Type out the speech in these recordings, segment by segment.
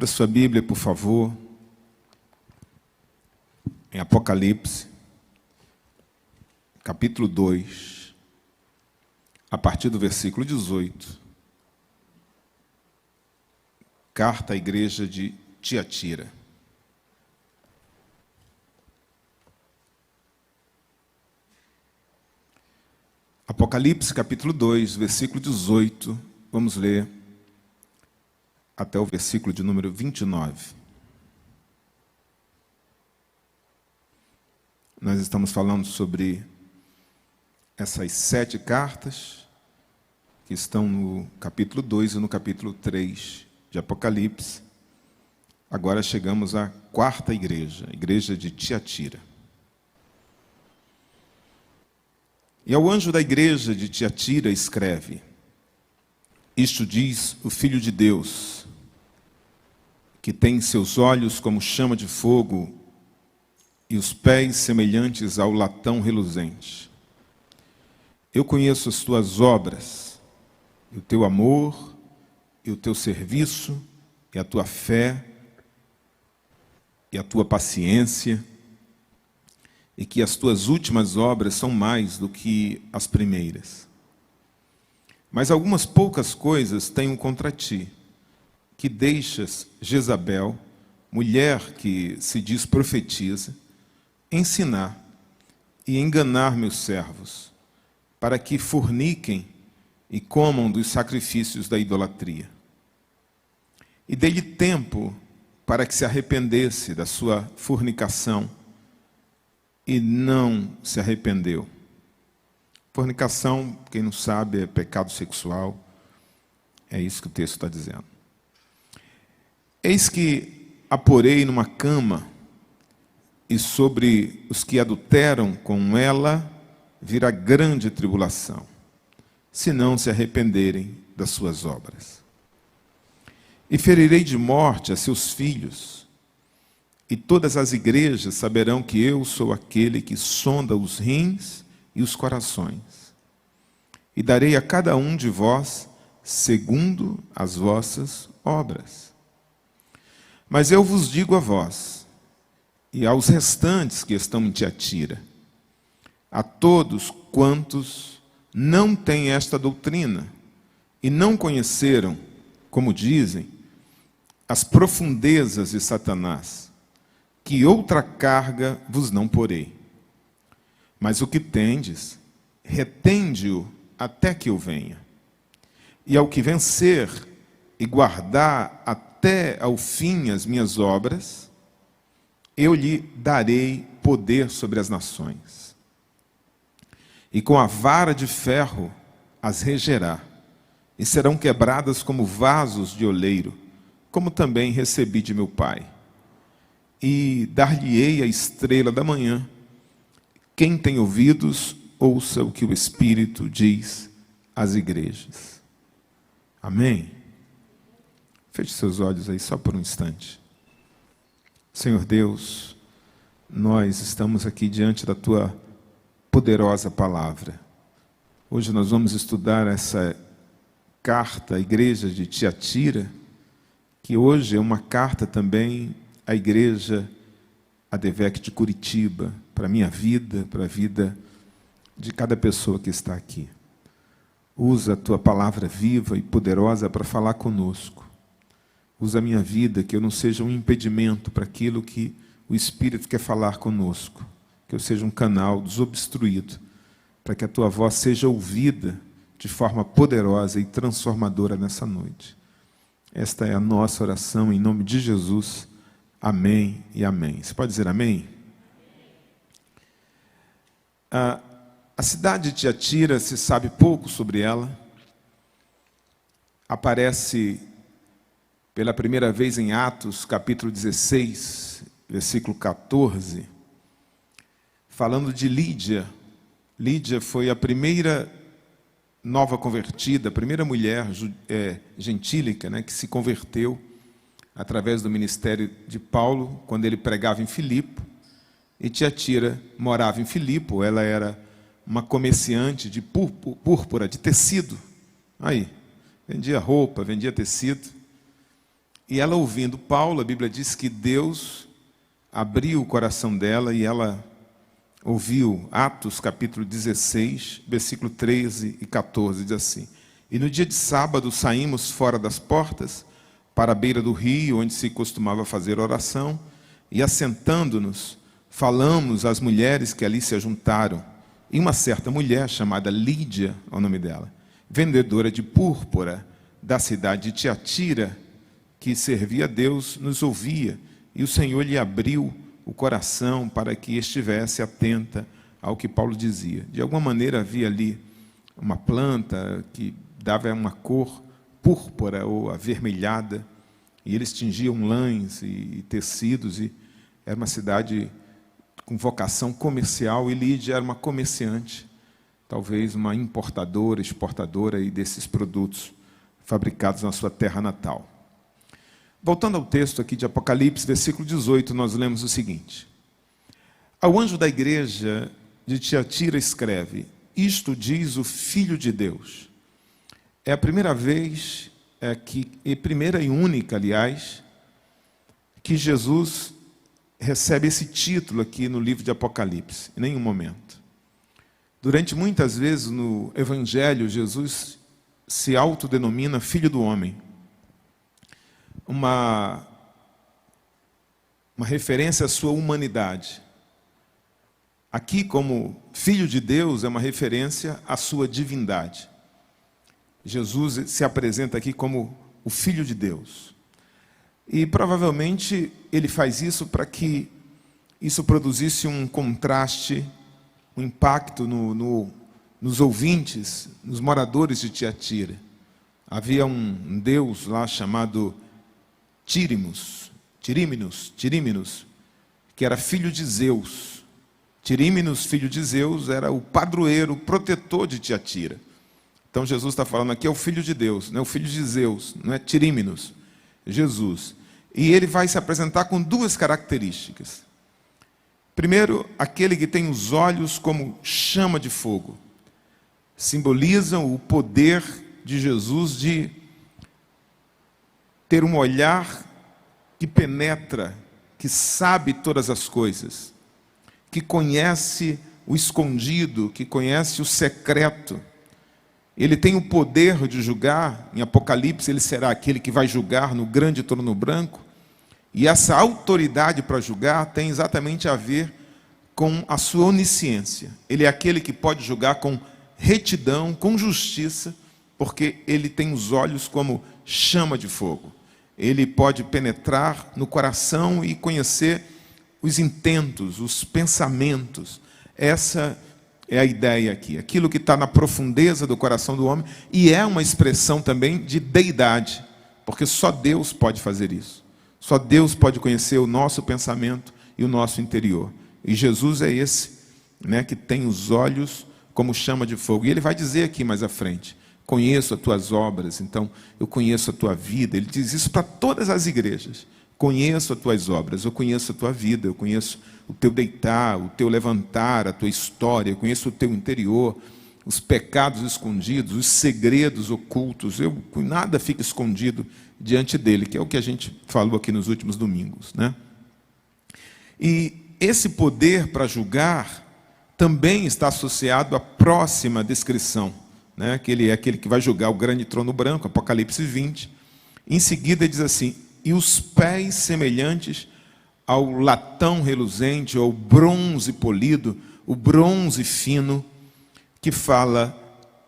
Abra sua Bíblia, por favor, em Apocalipse, capítulo 2, a partir do versículo 18. Carta à igreja de Tiatira. Apocalipse, capítulo 2, versículo 18, vamos ler até o versículo de número 29. Nós estamos falando sobre essas 7 cartas que estão no capítulo 2 e no capítulo 3 de Apocalipse. Agora chegamos à quarta igreja, a igreja de Tiatira. E ao anjo da igreja de Tiatira escreve: Isto diz o Filho de Deus, que tem seus olhos como chama de fogo e os pés semelhantes ao latão reluzente. Eu conheço as tuas obras, e o teu amor, e o teu serviço, e a tua fé, e a tua paciência, e que as tuas últimas obras são mais do que as primeiras. Mas algumas poucas coisas tenho contra ti, que deixas Jezabel, mulher que se diz profetiza, ensinar e enganar meus servos, para que forniquem e comam dos sacrifícios da idolatria. E dei-lhe tempo para que se arrependesse da sua fornicação, e não se arrependeu. Fornicação, quem não sabe, é pecado sexual. É isso que o texto está dizendo. Eis que a porei numa cama, e sobre os que adulteram com ela virá grande tribulação, se não se arrependerem das suas obras. E ferirei de morte a seus filhos, e todas as igrejas saberão que eu sou aquele que sonda os rins e os corações. E darei a cada um de vós segundo as vossas obras. Mas eu vos digo a vós, e aos restantes que estão em Tiatira, a todos quantos não têm esta doutrina, e não conheceram, como dizem, as profundezas de Satanás, que outra carga vos não porei. Mas o que tendes, retende-o até que eu venha. E ao que vencer e guardar até ao fim as minhas obras, eu lhe darei poder sobre as nações. E com a vara de ferro as regerá, e serão quebradas como vasos de oleiro, como também recebi de meu Pai. E dar-lhe-ei a estrela da manhã. Quem tem ouvidos, ouça o que o Espírito diz às igrejas. Amém? Feche seus olhos aí só por um instante. Senhor Deus, nós estamos aqui diante da Tua poderosa palavra. Hoje nós vamos estudar essa carta à igreja de Tiatira, que hoje é uma carta também à igreja ADVEC de Curitiba, para a minha vida, para a vida de cada pessoa que está aqui. Usa a Tua palavra viva e poderosa para falar conosco. Usa a minha vida, que eu não seja um impedimento para aquilo que o Espírito quer falar conosco. Que eu seja um canal desobstruído, para que a Tua voz seja ouvida de forma poderosa e transformadora nessa noite. Esta é a nossa oração em nome de Jesus. Amém e amém. Você pode dizer amém? A cidade de Tiatira, se sabe pouco sobre ela. Aparece pela primeira vez em Atos, capítulo 16, versículo 14, falando de Lídia. Lídia foi a primeira nova convertida, a primeira mulher gentílica, né, que se converteu através do ministério de Paulo, quando ele pregava em Filipe. E Tiatira morava em Filipe, ela era uma comerciante de púrpura, de tecido. Aí, vendia roupa, vendia tecido. E ela ouvindo Paulo, a Bíblia diz que Deus abriu o coração dela e ela ouviu. Atos capítulo 16, versículo 13 e 14, diz assim: E no dia de sábado saímos fora das portas, para a beira do rio, onde se costumava fazer oração, e assentando-nos, falamos às mulheres que ali se ajuntaram. E uma certa mulher, chamada Lídia, é o nome dela, vendedora de púrpura da cidade de Tiatira, que servia a Deus, nos ouvia, e o Senhor lhe abriu o coração para que estivesse atenta ao que Paulo dizia. De alguma maneira havia ali uma planta que dava uma cor púrpura ou avermelhada, e eles tingiam lãs e tecidos, e era uma cidade com vocação comercial, e Lídia era uma comerciante, talvez uma importadora, exportadora aí desses produtos fabricados na sua terra natal. Voltando ao texto aqui de Apocalipse, versículo 18, nós lemos o seguinte: Ao anjo da igreja de Tiatira escreve: Isto diz o Filho de Deus. É a primeira vez, primeira e única, aliás, que Jesus recebe esse título aqui no livro de Apocalipse, em nenhum momento. Durante muitas vezes no Evangelho, Jesus se autodenomina Filho do Homem. Uma referência à sua humanidade. Aqui, como Filho de Deus, é uma referência à sua divindade. Jesus se apresenta aqui como o Filho de Deus. E provavelmente ele faz isso para que isso produzisse um contraste, um impacto nos ouvintes, nos moradores de Tiatira. Havia um deus lá chamado Tírimnos, que era filho de Zeus. Tírimnos, filho de Zeus, era o padroeiro, o protetor de Tiatira. Então Jesus está falando aqui, é o Filho de Deus, não é o filho de Zeus, não é Tírimnos, Jesus. E ele vai se apresentar com duas características. Primeiro, aquele que tem os olhos como chama de fogo. Simbolizam o poder de Jesus de ter um olhar que penetra, que sabe todas as coisas, que conhece o escondido, que conhece o secreto. Ele tem o poder de julgar. Em Apocalipse ele será aquele que vai julgar no grande trono branco. E essa autoridade para julgar tem exatamente a ver com a sua onisciência. Ele é aquele que pode julgar com retidão, com justiça, porque ele tem os olhos como chama de fogo. Ele pode penetrar no coração e conhecer os intentos, os pensamentos. Essa é a ideia aqui. Aquilo que está na profundeza do coração do homem, e é uma expressão também de deidade, porque só Deus pode fazer isso. Só Deus pode conhecer o nosso pensamento e o nosso interior. E Jesus é esse, que tem os olhos como chama de fogo. E ele vai dizer aqui mais à frente: conheço as tuas obras, então eu conheço a tua vida. Ele diz isso para todas as igrejas. Conheço as tuas obras, eu conheço a tua vida, eu conheço o teu deitar, o teu levantar, a tua história, eu conheço o teu interior, os pecados escondidos, os segredos ocultos. Nada fica escondido diante dele, que é o que a gente falou aqui nos últimos domingos, E esse poder para julgar também está associado à próxima descrição, que ele é aquele que vai julgar o grande trono branco, Apocalipse 20. Em seguida ele diz assim: e os pés semelhantes ao latão reluzente, ao bronze polido, o bronze fino, que fala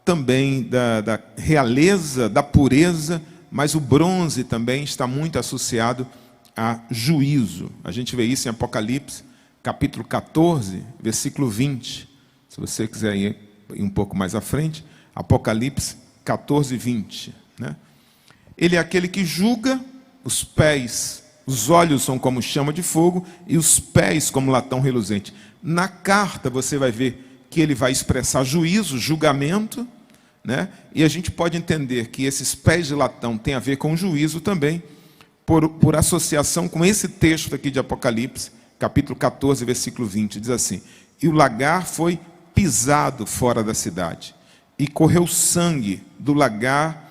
também da realeza, da pureza, mas o bronze também está muito associado a juízo. A gente vê isso em Apocalipse, capítulo 14, versículo 20. Se você quiser ir um pouco mais à frente, Apocalipse 14, 20. Ele é aquele que julga. Os pés, os olhos são como chama de fogo e os pés como latão reluzente. Na carta você vai ver que ele vai expressar juízo, julgamento, E a gente pode entender que esses pés de latão têm a ver com juízo também, por associação com esse texto aqui de Apocalipse, capítulo 14, versículo 20. Diz assim: e o lagar foi pisado fora da cidade, e correu sangue do lagar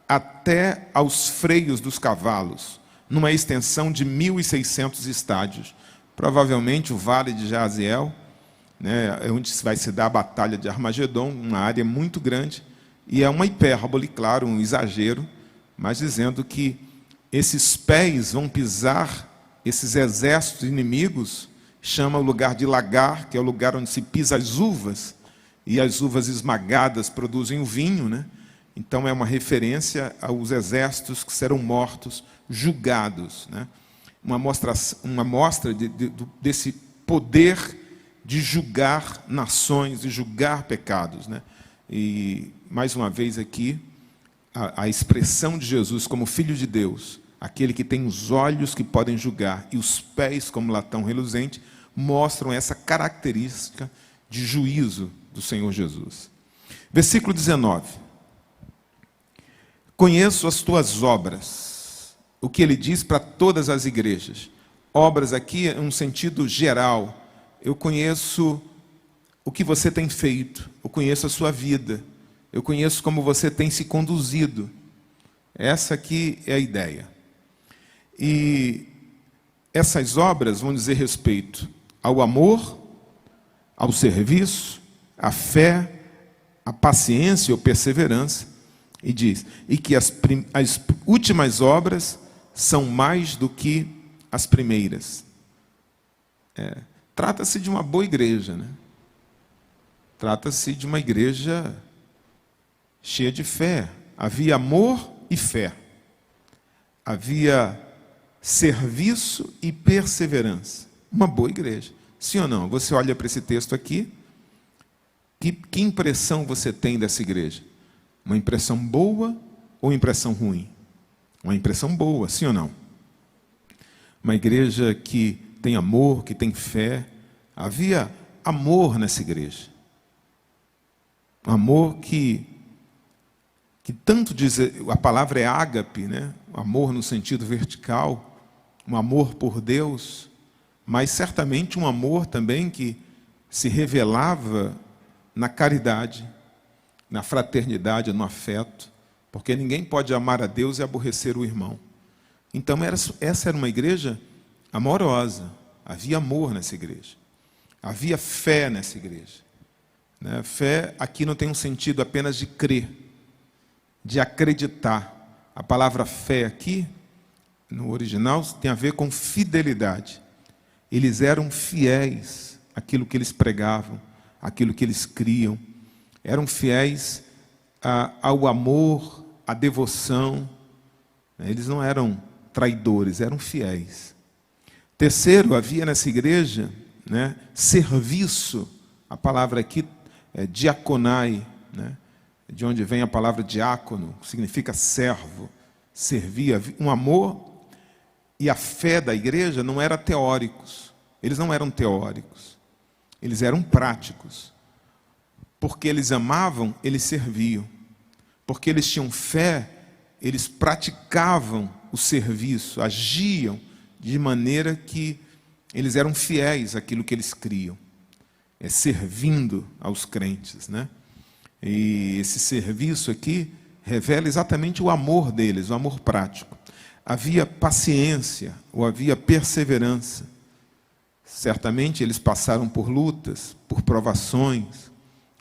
até aos freios dos cavalos. numa extensão de 1.600 estádios. Provavelmente o Vale de Jaziel, né, é onde vai se dar a Batalha de Armagedon, uma área muito grande, e é uma hipérbole, claro, um exagero, mas dizendo que esses pés vão pisar, esses exércitos inimigos, chama o lugar de lagar, que é o lugar onde se pisa as uvas, e as uvas esmagadas produzem o vinho, né? Então é uma referência aos exércitos que serão mortos, julgados, né? Uma mostra desse poder de julgar nações, de julgar pecados, né? E, mais uma vez aqui, a expressão de Jesus como Filho de Deus, aquele que tem os olhos que podem julgar e os pés como latão reluzente, mostram essa característica de juízo do Senhor Jesus. Versículo 19. Conheço as tuas obras. O que ele diz para todas as igrejas. Obras aqui em um sentido geral. Eu conheço o que você tem feito. Eu conheço a sua vida. Eu conheço como você tem se conduzido. Essa aqui é a ideia. E essas obras vão dizer respeito ao amor, ao serviço, à fé, à paciência ou perseverança. E diz, e que as últimas obras são mais do que as primeiras. Trata-se de uma boa igreja, né? Trata-se de uma igreja cheia de fé. Havia amor e fé. Havia serviço e perseverança. Uma boa igreja. Sim ou não? Você olha para esse texto aqui, que impressão você tem dessa igreja? Uma impressão boa ou impressão ruim? Uma impressão boa, sim ou não? Uma igreja que tem amor, que tem fé. Havia amor nessa igreja. Um amor que tanto diz, a palavra é ágape, né? Amor no sentido vertical, um amor por Deus, mas certamente um amor também que se revelava na caridade, na fraternidade, no afeto, porque ninguém pode amar a Deus e aborrecer o irmão. Então essa era uma igreja amorosa, havia amor nessa igreja, havia fé nessa igreja. Né? Fé aqui não tem um sentido apenas de crer, de acreditar. A palavra fé aqui, no original, tem a ver com fidelidade. Eles eram fiéis àquilo que eles pregavam, àquilo que eles criam. Eram fiéis ao amor, à devoção. Eles não eram traidores, eram fiéis. Terceiro, havia nessa igreja, né, serviço. A palavra aqui é diaconai, né, de onde vem a palavra diácono, que significa servo, servia. Um amor e a fé da igreja não era teóricos. Eles não eram teóricos. Eles eram práticos. Porque eles amavam, eles serviam. Porque eles tinham fé, eles praticavam o serviço, agiam de maneira que eles eram fiéis àquilo que eles criam. Servindo aos crentes, né? E esse serviço aqui revela exatamente o amor deles, o amor prático. Havia paciência, ou havia perseverança. Certamente eles passaram por lutas, por provações,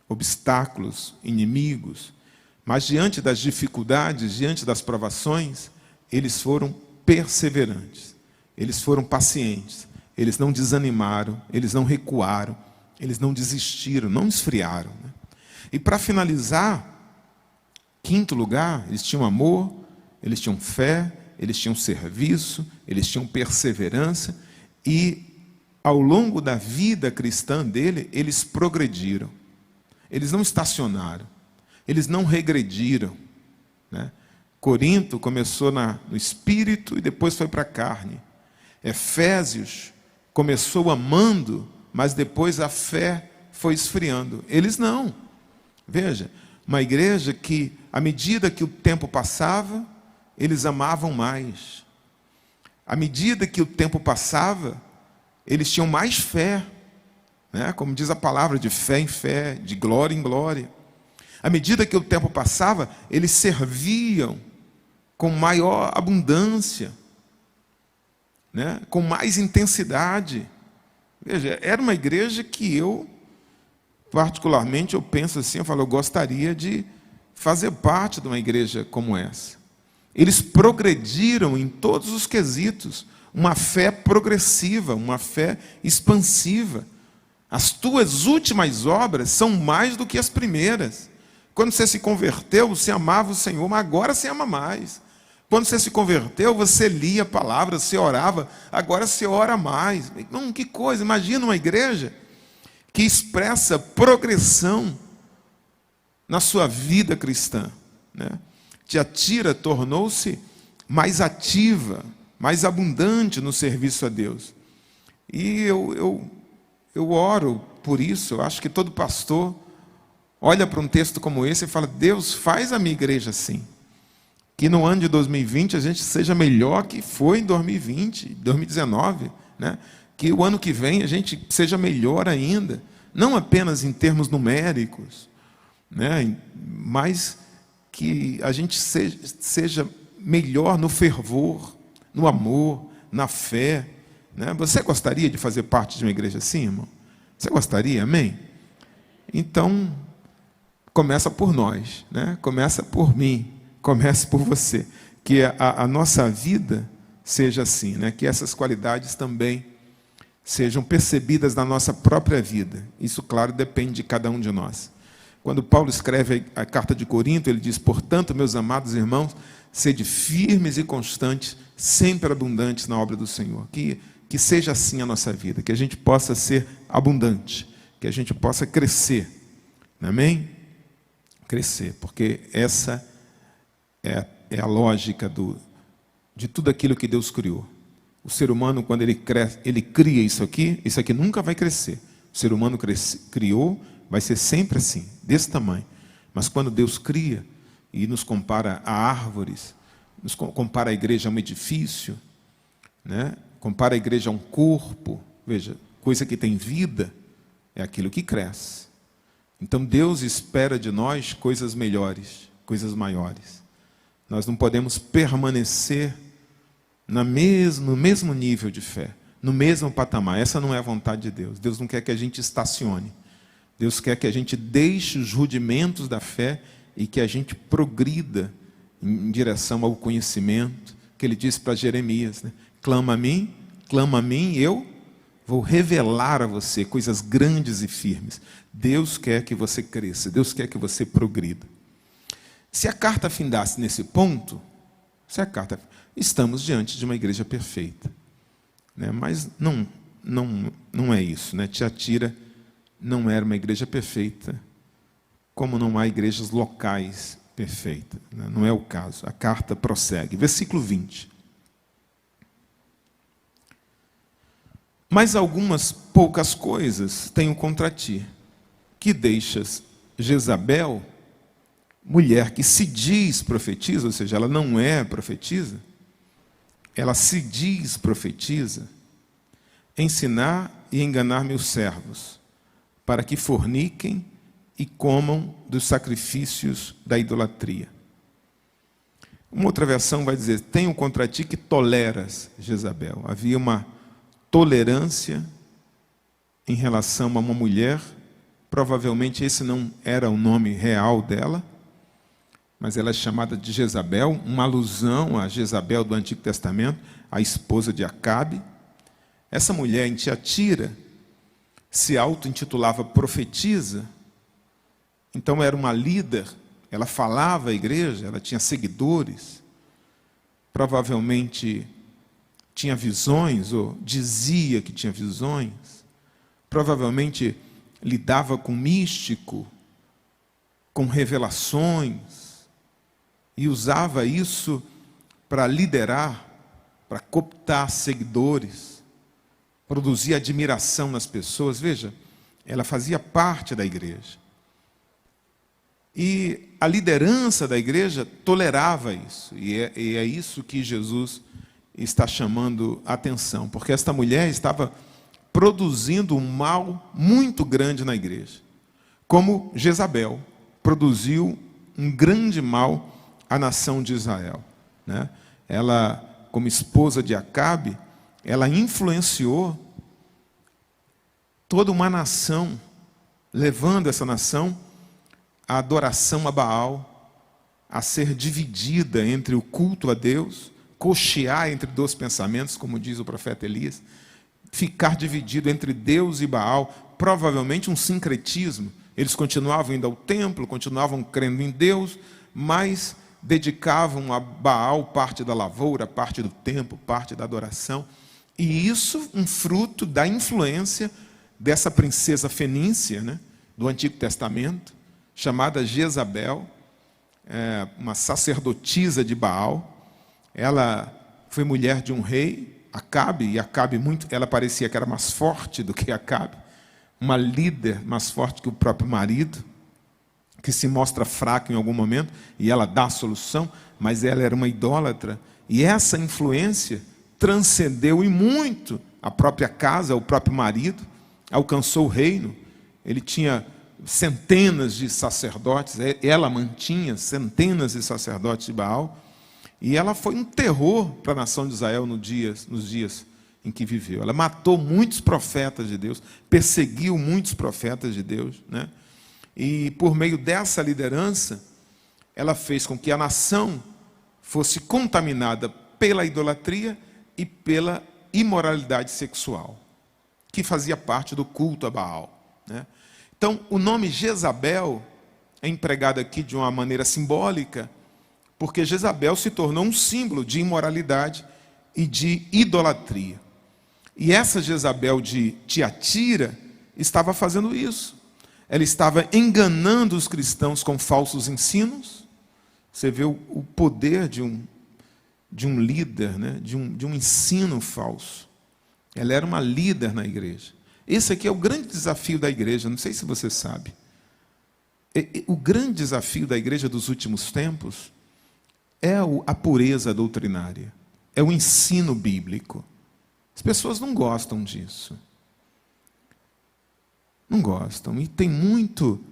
obstáculos, inimigos, mas diante das dificuldades, diante das provações, eles foram perseverantes, eles foram pacientes, eles não desanimaram, eles não recuaram, eles não desistiram, não esfriaram, né? E para finalizar, quinto lugar, eles tinham amor, eles tinham fé, eles tinham serviço, eles tinham perseverança, e ao longo da vida cristã dele, eles progrediram. Eles não estacionaram, eles não regrediram, né? Corinto começou no espírito e depois foi para a carne. Efésios começou amando, mas depois a fé foi esfriando. Eles não. Veja, uma igreja que, à medida que o tempo passava, eles amavam mais. À medida que o tempo passava, eles tinham mais fé, né? Como diz a palavra, de fé em fé, de glória em glória. À medida que o tempo passava, eles serviam com maior abundância. né, com mais intensidade. Veja, era uma igreja que eu, particularmente, eu penso assim, eu gostaria de fazer parte de uma igreja como essa. Eles progrediram em todos os quesitos, uma fé progressiva, uma fé expansiva. As tuas últimas obras são mais do que as primeiras. Quando você se converteu, você amava o Senhor, mas agora você ama mais. Quando você se converteu, você lia a palavra, você orava, agora você ora mais. Que coisa, imagina uma igreja que expressa progressão na sua vida cristã, né? Tiatira tornou-se mais ativa, mais abundante no serviço a Deus. E eu oro por isso. Eu acho que todo pastor olha para um texto como esse e fala: Deus, faz a minha igreja assim. Que no ano de 2020 a gente seja melhor que foi em 2020, 2019, né? Que o ano que vem a gente seja melhor ainda, não apenas em termos numéricos, né? Mas que a gente seja melhor no fervor, no amor, na fé, né? Você gostaria de fazer parte de uma igreja assim, irmão? Você gostaria? Amém? Então, começa por nós, né? Começa por mim, começa por você. Que a nossa vida seja assim, né? Que essas qualidades também sejam percebidas na nossa própria vida. Isso, claro, depende de cada um de nós. Quando Paulo escreve a carta de Corinto, ele diz: portanto, meus amados irmãos, sede firmes e constantes, sempre abundantes na obra do Senhor. Que seja assim a nossa vida, que a gente possa ser abundante, que a gente possa crescer. Amém? Crescer, porque essa é a lógica de tudo aquilo que Deus criou. O ser humano, quando ele cria isso aqui nunca vai crescer. O ser humano criou, vai ser sempre assim, desse tamanho. Mas quando Deus cria e nos compara a árvores, nos compara a igreja a um edifício, né? Compara a igreja a um corpo, veja, coisa que tem vida é aquilo que cresce. Então Deus espera de nós coisas melhores, coisas maiores. Nós não podemos permanecer no mesmo nível de fé, no mesmo patamar. Essa não é a vontade de Deus. Deus não quer que a gente estacione. Deus quer que a gente deixe os rudimentos da fé e que a gente progrida em direção ao conhecimento, que ele disse para Jeremias, né? Clama a mim, eu vou revelar a você coisas grandes e firmes. Deus quer que você cresça, Deus quer que você progrida. Se a carta findasse nesse ponto, estamos diante de uma igreja perfeita, né? Mas não é isso, né? Tiatira não era uma igreja perfeita, como não há igrejas locais perfeitas, né? Não é o caso. A carta prossegue. Versículo 20. Mas algumas poucas coisas tenho contra ti, que deixas Jezabel, mulher que se diz profetiza, ou seja, ela não é profetisa, ela se diz profetiza, ensinar e enganar meus servos, para que forniquem e comam dos sacrifícios da idolatria. Uma outra versão vai dizer: tenho contra ti que toleras Jezabel. Havia uma tolerância em relação a uma mulher, provavelmente esse não era o nome real dela, mas ela é chamada de Jezabel, uma alusão a Jezabel do Antigo Testamento, a esposa de Acabe. Essa mulher em Tiatira se auto-intitulava profetisa, então era uma líder, ela falava à igreja, ela tinha seguidores, provavelmente tinha visões, ou dizia que tinha visões, provavelmente lidava com místico, com revelações, e usava isso para liderar, para cooptar seguidores, produzir admiração nas pessoas. Veja, ela fazia parte da igreja. E a liderança da igreja tolerava isso, e é isso que Jesus está chamando a atenção, porque esta mulher estava produzindo um mal muito grande na igreja, como Jezabel produziu um grande mal à nação de Israel, né? Ela, como esposa de Acabe, ela influenciou toda uma nação, levando essa nação à adoração a Baal, a ser dividida entre o culto a Deus, cochear entre dois pensamentos, como diz o profeta Elias, ficar dividido entre Deus e Baal, provavelmente um sincretismo. Eles continuavam indo ao templo, continuavam crendo em Deus, mas dedicavam a Baal parte da lavoura, parte do tempo, parte da adoração. E isso um fruto da influência dessa princesa fenícia, né, do Antigo Testamento, chamada Jezabel, uma sacerdotisa de Baal. Ela foi mulher de um rei, Acabe, e Acabe ela parecia que era mais forte do que Acabe, uma líder mais forte que o próprio marido, que se mostra fraco em algum momento, e ela dá a solução, mas ela era uma idólatra, e essa influência transcendeu e muito a própria casa, o próprio marido, alcançou o reino. Ele tinha centenas de sacerdotes, ela mantinha centenas de sacerdotes de Baal, e ela foi um terror para a nação de Israel nos dias em que viveu. Ela matou muitos profetas de Deus, perseguiu muitos profetas de Deus, né? E por meio dessa liderança, ela fez com que a nação fosse contaminada pela idolatria e pela imoralidade sexual, que fazia parte do culto a Baal, né? Então, o nome Jezabel é empregado aqui de uma maneira simbólica, porque Jezabel se tornou um símbolo de imoralidade e de idolatria. E essa Jezabel de Tiatira estava fazendo isso. Ela estava enganando os cristãos com falsos ensinos. Você vê o poder de um líder, né? de um ensino falso. Ela era uma líder na igreja. Esse aqui é o grande desafio da igreja, não sei se você sabe. O grande desafio da igreja dos últimos tempos é a pureza doutrinária, é o ensino bíblico. As pessoas não gostam disso. Não gostam. E tem muito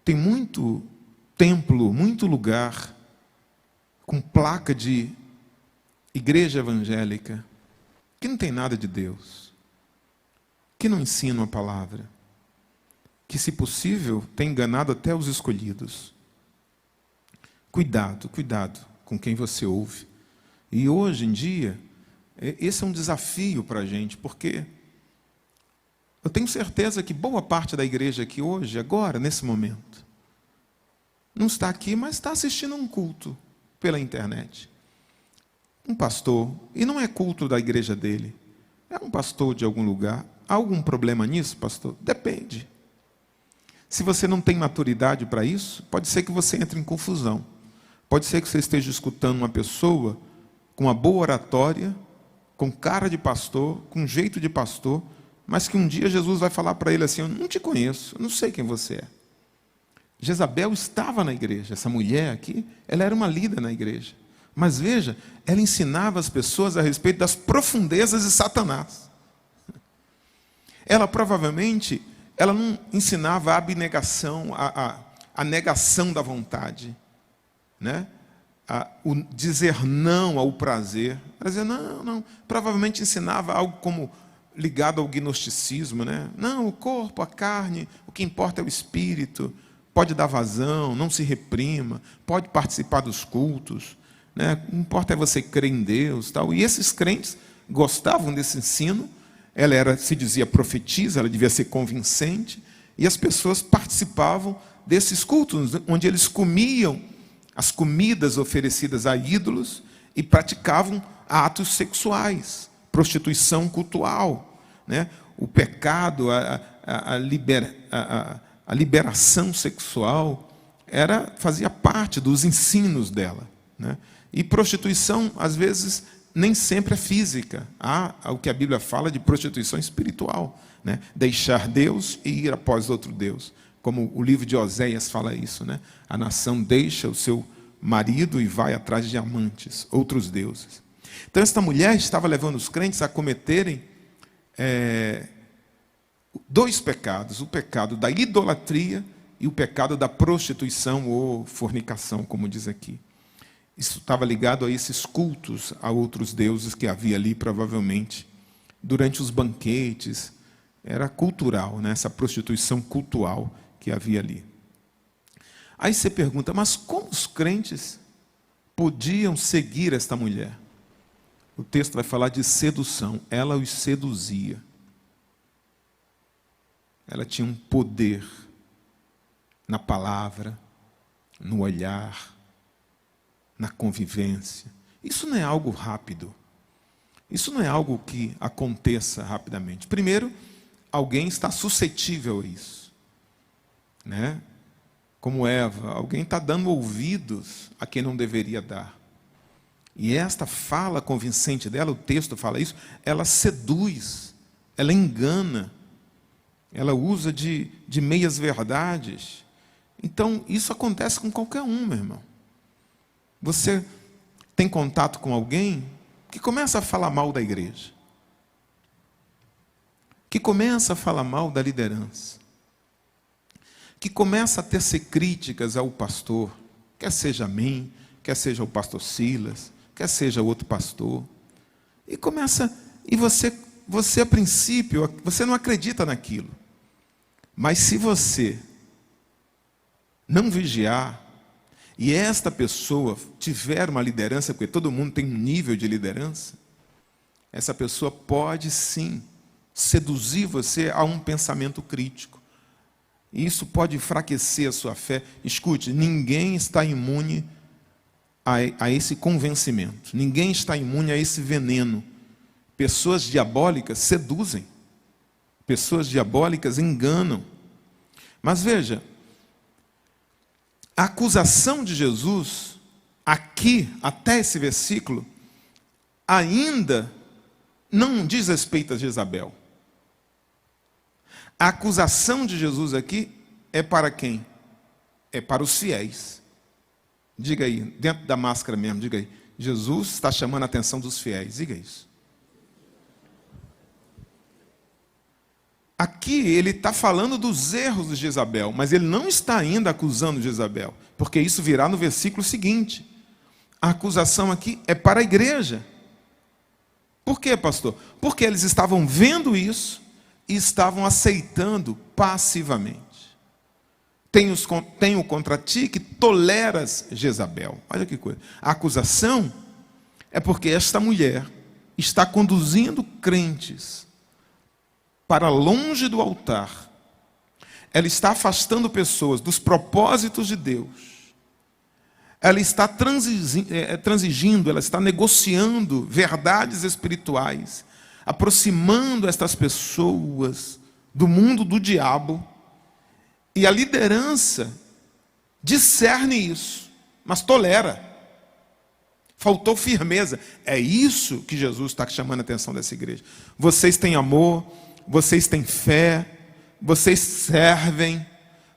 templo, muito lugar com placa de igreja evangélica que não tem nada de Deus, que não ensina a palavra, que, se possível, tem enganado até os escolhidos. Cuidado, cuidado com quem você ouve. E hoje em dia, esse é um desafio para a gente, porque eu tenho certeza que boa parte da igreja aqui hoje, agora, nesse momento, não está aqui, mas está assistindo um culto pela internet. Um pastor, e não é culto da igreja dele, é um pastor de algum lugar. Há algum problema nisso, pastor? Depende. Se você não tem maturidade para isso, pode ser que você entre em confusão. Pode ser que você esteja escutando uma pessoa com uma boa oratória, com cara de pastor, com jeito de pastor, mas que um dia Jesus vai falar para ele assim: eu não te conheço, eu não sei quem você é. Jezabel estava na igreja, essa mulher aqui, ela era uma líder na igreja. Mas veja, ela ensinava as pessoas a respeito das profundezas de Satanás. Ela provavelmente, ela não ensinava a abnegação, a negação da vontade, né? O dizer não ao prazer. Ela dizia, não. Provavelmente ensinava algo como ligado ao gnosticismo, né? Não, o corpo, a carne, o que importa é o espírito. Pode dar vazão, não se reprima, pode participar dos cultos, né? O que importa é você crer em Deus, tal. E esses crentes gostavam desse ensino. Ela se dizia profetisa, ela devia ser convincente, e as pessoas participavam desses cultos, onde eles comiam as comidas oferecidas a ídolos e praticavam atos sexuais, prostituição cultual, né? O pecado, a liberação sexual fazia parte dos ensinos dela, né? E prostituição, às vezes, nem sempre é física. Há o que a Bíblia fala de prostituição espiritual, né? Deixar Deus e ir após outro Deus. Como o livro de Oséias fala isso, né? A nação deixa o seu marido e vai atrás de amantes, outros deuses. Então, esta mulher estava levando os crentes a cometerem dois pecados: o pecado da idolatria e o pecado da prostituição ou fornicação, como diz aqui. Isso estava ligado a esses cultos a outros deuses que havia ali, provavelmente, durante os banquetes. Era cultural, né? Essa prostituição cultural que havia ali. Aí você pergunta, mas como os crentes podiam seguir esta mulher? O texto vai falar de sedução. Ela os seduzia. Ela tinha um poder na palavra, no olhar, na convivência. Isso não é algo rápido. Isso não é algo que aconteça rapidamente. Primeiro, alguém está suscetível a isso, né? Como Eva, alguém está dando ouvidos a quem não deveria dar. E esta fala convincente dela, o texto fala isso, ela seduz, ela engana, ela usa de meias verdades. Então, isso acontece com qualquer um, meu irmão. Você tem contato com alguém que começa a falar mal da igreja, que começa a falar mal da liderança, que começa a tecer críticas ao pastor, quer seja a mim, quer seja o pastor Silas, quer seja outro pastor, e você a princípio, você não acredita naquilo, mas se você não vigiar, e esta pessoa tiver uma liderança, porque todo mundo tem um nível de liderança, essa pessoa pode sim seduzir você a um pensamento crítico. E isso pode enfraquecer a sua fé. Escute, ninguém está imune a esse convencimento. Ninguém está imune a esse veneno. Pessoas diabólicas seduzem. Pessoas diabólicas enganam. Mas veja, a acusação de Jesus, aqui, até esse versículo, ainda não diz respeito a Jezabel. A acusação de Jesus aqui é para quem? É para os fiéis. Diga aí, dentro da máscara mesmo, diga aí. Jesus está chamando a atenção dos fiéis, diga isso. Aqui ele está falando dos erros de Jezabel, mas ele não está ainda acusando Jezabel, porque isso virá no versículo seguinte. A acusação aqui é para a igreja. Por quê, pastor? Porque eles estavam vendo isso e estavam aceitando passivamente. Tenho contra ti que toleras Jezabel. Olha que coisa. A acusação é porque esta mulher está conduzindo crentes para longe do altar. Ela está afastando pessoas dos propósitos de Deus. Ela está transigindo, ela está negociando verdades espirituais, aproximando estas pessoas do mundo do diabo. E a liderança discerne isso, mas tolera. Faltou firmeza. É isso que Jesus está chamando a atenção dessa igreja. Vocês têm amor, vocês têm fé, vocês servem,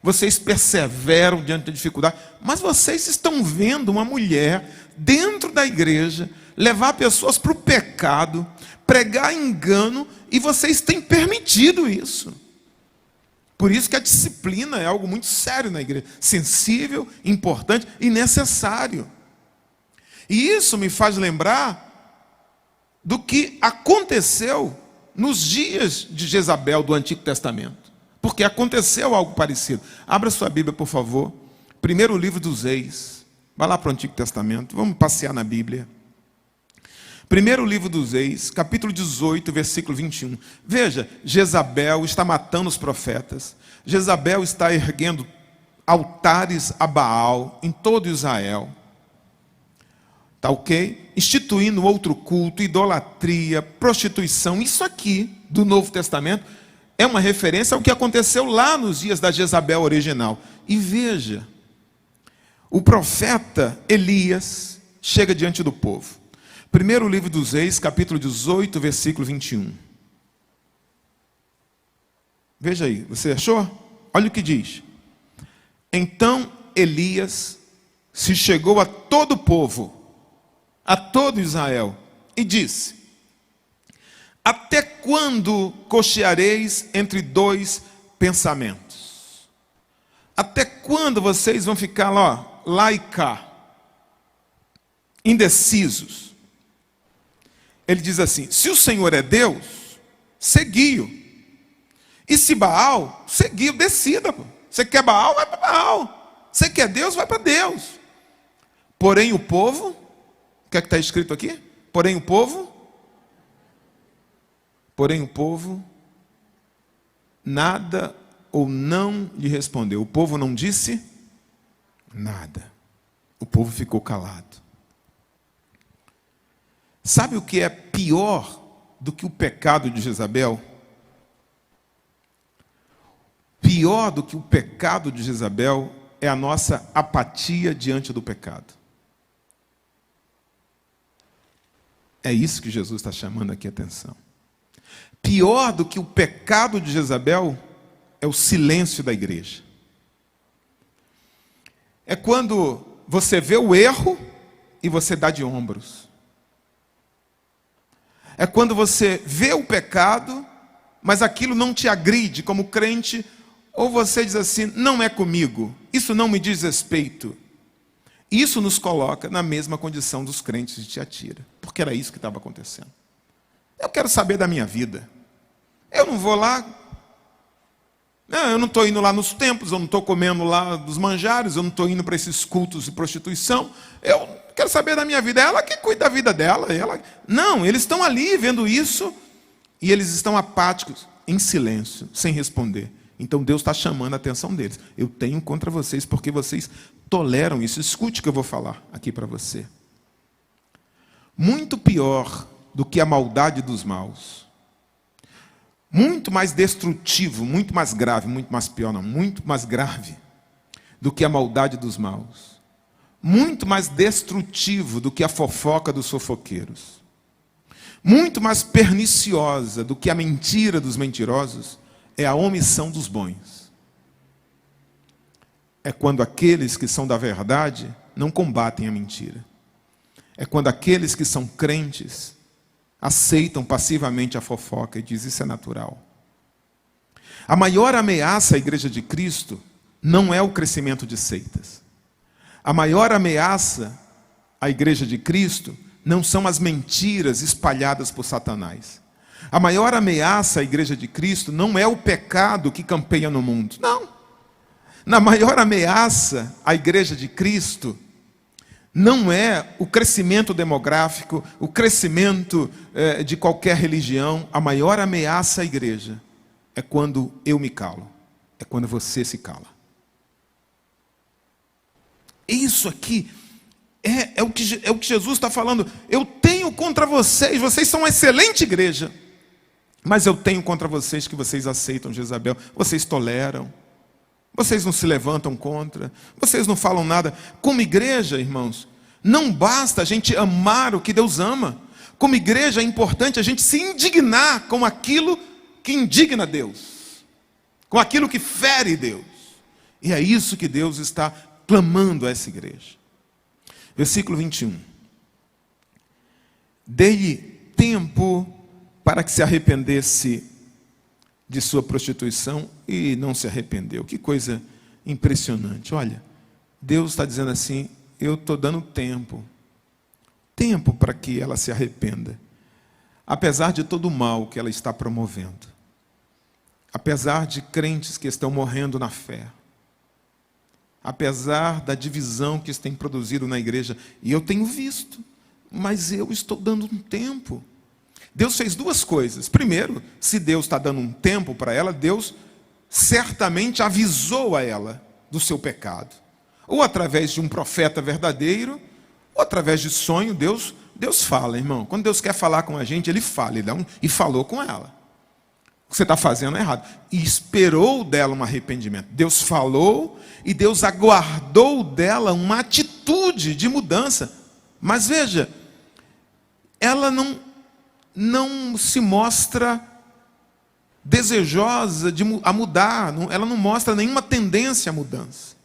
vocês perseveram diante da dificuldade, mas vocês estão vendo uma mulher dentro da igreja levar pessoas para o pecado, pregar engano, e vocês têm permitido isso. Por isso que a disciplina é algo muito sério na igreja, sensível, importante e necessário. E isso me faz lembrar do que aconteceu nos dias de Jezabel do Antigo Testamento. Porque aconteceu algo parecido. Abra sua Bíblia, por favor. Primeiro livro dos Reis. Vai lá para o Antigo Testamento. Vamos passear na Bíblia. Primeiro livro dos Reis, capítulo 18, versículo 21. Veja, Jezabel está matando os profetas. Jezabel está erguendo altares a Baal em todo Israel. Tá ok? Instituindo outro culto, idolatria, prostituição. Isso aqui, do Novo Testamento, é uma referência ao que aconteceu lá nos dias da Jezabel original. E veja, o profeta Elias chega diante do povo. Primeiro livro dos Reis, capítulo 18, versículo 21. Veja aí, você achou? Olha o que diz. Então Elias se chegou a todo o povo, a todo Israel, e disse: até quando cocheareis entre dois pensamentos? Até quando vocês vão ficar lá e cá, indecisos? Ele diz assim: se o Senhor é Deus, seguiu. E se Baal, seguiu, decida. Pô. Você quer Baal, vai para Baal. Você quer Deus, vai para Deus. Porém o povo, o que é que está escrito aqui? Porém o povo nada ou não lhe respondeu. O povo não disse nada. O povo ficou calado. Sabe o que é pior do que o pecado de Jezabel? Pior do que o pecado de Jezabel é a nossa apatia diante do pecado. É isso que Jesus está chamando aqui a atenção. Pior do que o pecado de Jezabel é o silêncio da igreja. É quando você vê o erro e você dá de ombros. É quando você vê o pecado, mas aquilo não te agride como crente, ou você diz assim, não é comigo, isso não me diz respeito. Isso nos coloca na mesma condição dos crentes de Tiatira, porque era isso que estava acontecendo. Eu quero saber da minha vida. Eu não vou lá, eu não estou indo lá nos templos, eu não estou comendo lá dos manjares, eu não estou indo para esses cultos de prostituição, eu quero saber da minha vida, é ela que cuida da vida dela. Não, eles estão ali vendo isso, e eles estão apáticos, em silêncio, sem responder. Então Deus está chamando a atenção deles. Eu tenho contra vocês, porque vocês toleram isso. Escute o que eu vou falar aqui para você. Muito pior do que a maldade dos maus, muito mais destrutivo, muito mais grave, muito mais pior não, muito mais grave do que a maldade dos maus, muito mais destrutivo do que a fofoca dos fofoqueiros, muito mais perniciosa do que a mentira dos mentirosos, é a omissão dos bons. É quando aqueles que são da verdade não combatem a mentira. É quando aqueles que são crentes aceitam passivamente a fofoca e dizem isso é natural. A maior ameaça à Igreja de Cristo não é o crescimento de seitas. A maior ameaça à Igreja de Cristo não são as mentiras espalhadas por Satanás. A maior ameaça à Igreja de Cristo não é o pecado que campeia no mundo. Não. Na maior ameaça à Igreja de Cristo não é o crescimento demográfico, o crescimento de qualquer religião. A maior ameaça à igreja é quando eu me calo, é quando você se cala. Isso aqui é o que Jesus está falando. Eu tenho contra vocês, vocês são uma excelente igreja, mas eu tenho contra vocês que vocês aceitam Jezabel, vocês toleram, vocês não se levantam contra, vocês não falam nada. Como igreja, irmãos, não basta a gente amar o que Deus ama. Como igreja é importante a gente se indignar com aquilo que indigna Deus, com aquilo que fere Deus. E é isso que Deus está clamando a essa igreja. Versículo 21. Dei-lhe tempo para que se arrependesse de sua prostituição e não se arrependeu. Que coisa impressionante. Olha, Deus está dizendo assim, eu estou dando tempo para que ela se arrependa, apesar de todo o mal que ela está promovendo, apesar de crentes que estão morrendo na fé, apesar da divisão que isso tem produzido na igreja, e eu tenho visto, mas eu estou dando um tempo. Deus fez duas coisas. Primeiro, se Deus está dando um tempo para ela, Deus certamente avisou a ela do seu pecado. Ou através de um profeta verdadeiro, ou através de sonho, Deus fala, irmão. Quando Deus quer falar com a gente, Ele fala, e falou com ela. O que você está fazendo é errado. E esperou dela um arrependimento. Deus falou e Deus aguardou dela uma atitude de mudança. Mas veja, ela não se mostra desejosa a mudar, ela não mostra nenhuma tendência à mudança.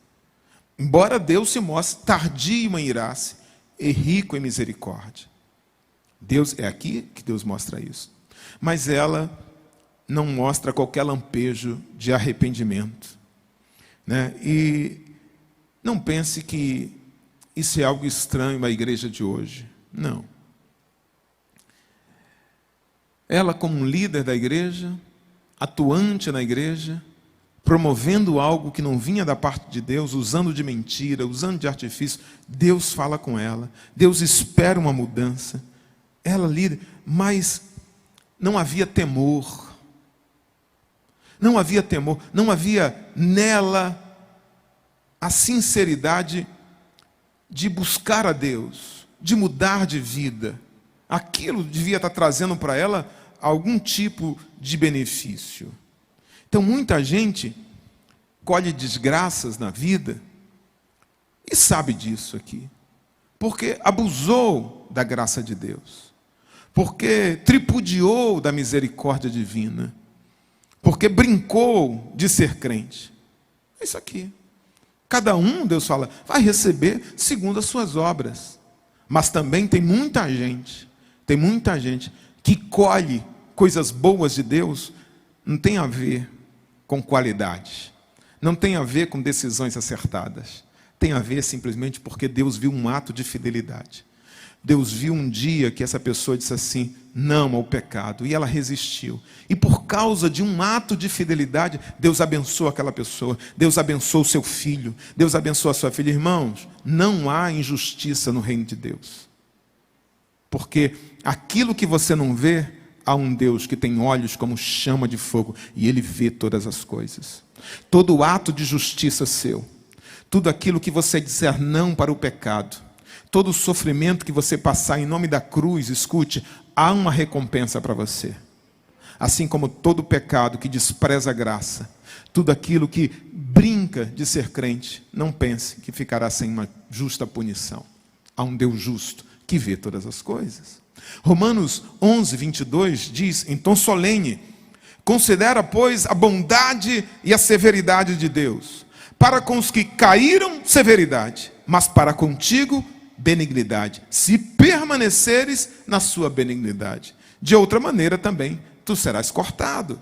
Embora Deus se mostre tardio em irar-se e rico em misericórdia. É aqui que Deus mostra isso. Mas ela não mostra qualquer lampejo de arrependimento, né? E não pense que isso é algo estranho à igreja de hoje. Não. Ela como um líder da igreja, atuante na igreja, promovendo algo que não vinha da parte de Deus, usando de mentira, usando de artifício. Deus fala com ela, Deus espera uma mudança. Ela líder, mas não havia temor. Não havia temor, não havia nela a sinceridade de buscar a Deus, de mudar de vida. Aquilo devia estar trazendo para ela algum tipo de benefício. Então, muita gente colhe desgraças na vida e sabe disso aqui, porque abusou da graça de Deus, porque tripudiou da misericórdia divina, porque brincou de ser crente. É isso aqui. Cada um, Deus fala, vai receber segundo as suas obras. Mas também tem muita gente que colhe coisas boas de Deus, não tem a ver com qualidade, não tem a ver com decisões acertadas, tem a ver simplesmente porque Deus viu um ato de fidelidade. Deus viu um dia que essa pessoa disse assim, não ao pecado, e ela resistiu. E por causa de um ato de fidelidade, Deus abençoa aquela pessoa, Deus abençoa o seu filho, Deus abençoa a sua filha. Irmãos, não há injustiça no reino de Deus. Porque aquilo que você não vê, há um Deus que tem olhos como chama de fogo, e Ele vê todas as coisas. Todo ato de justiça seu, tudo aquilo que você disser não para o pecado, todo o sofrimento que você passar em nome da cruz, escute, há uma recompensa para você. Assim como todo pecado que despreza a graça, tudo aquilo que brinca de ser crente, não pense que ficará sem uma justa punição. Há um Deus justo que vê todas as coisas. Romanos 11, 22 diz, em tom solene, considera, pois, a bondade e a severidade de Deus. Para com os que caíram, severidade, mas para contigo, benignidade, se permaneceres na sua benignidade. De outra maneira também, tu serás cortado.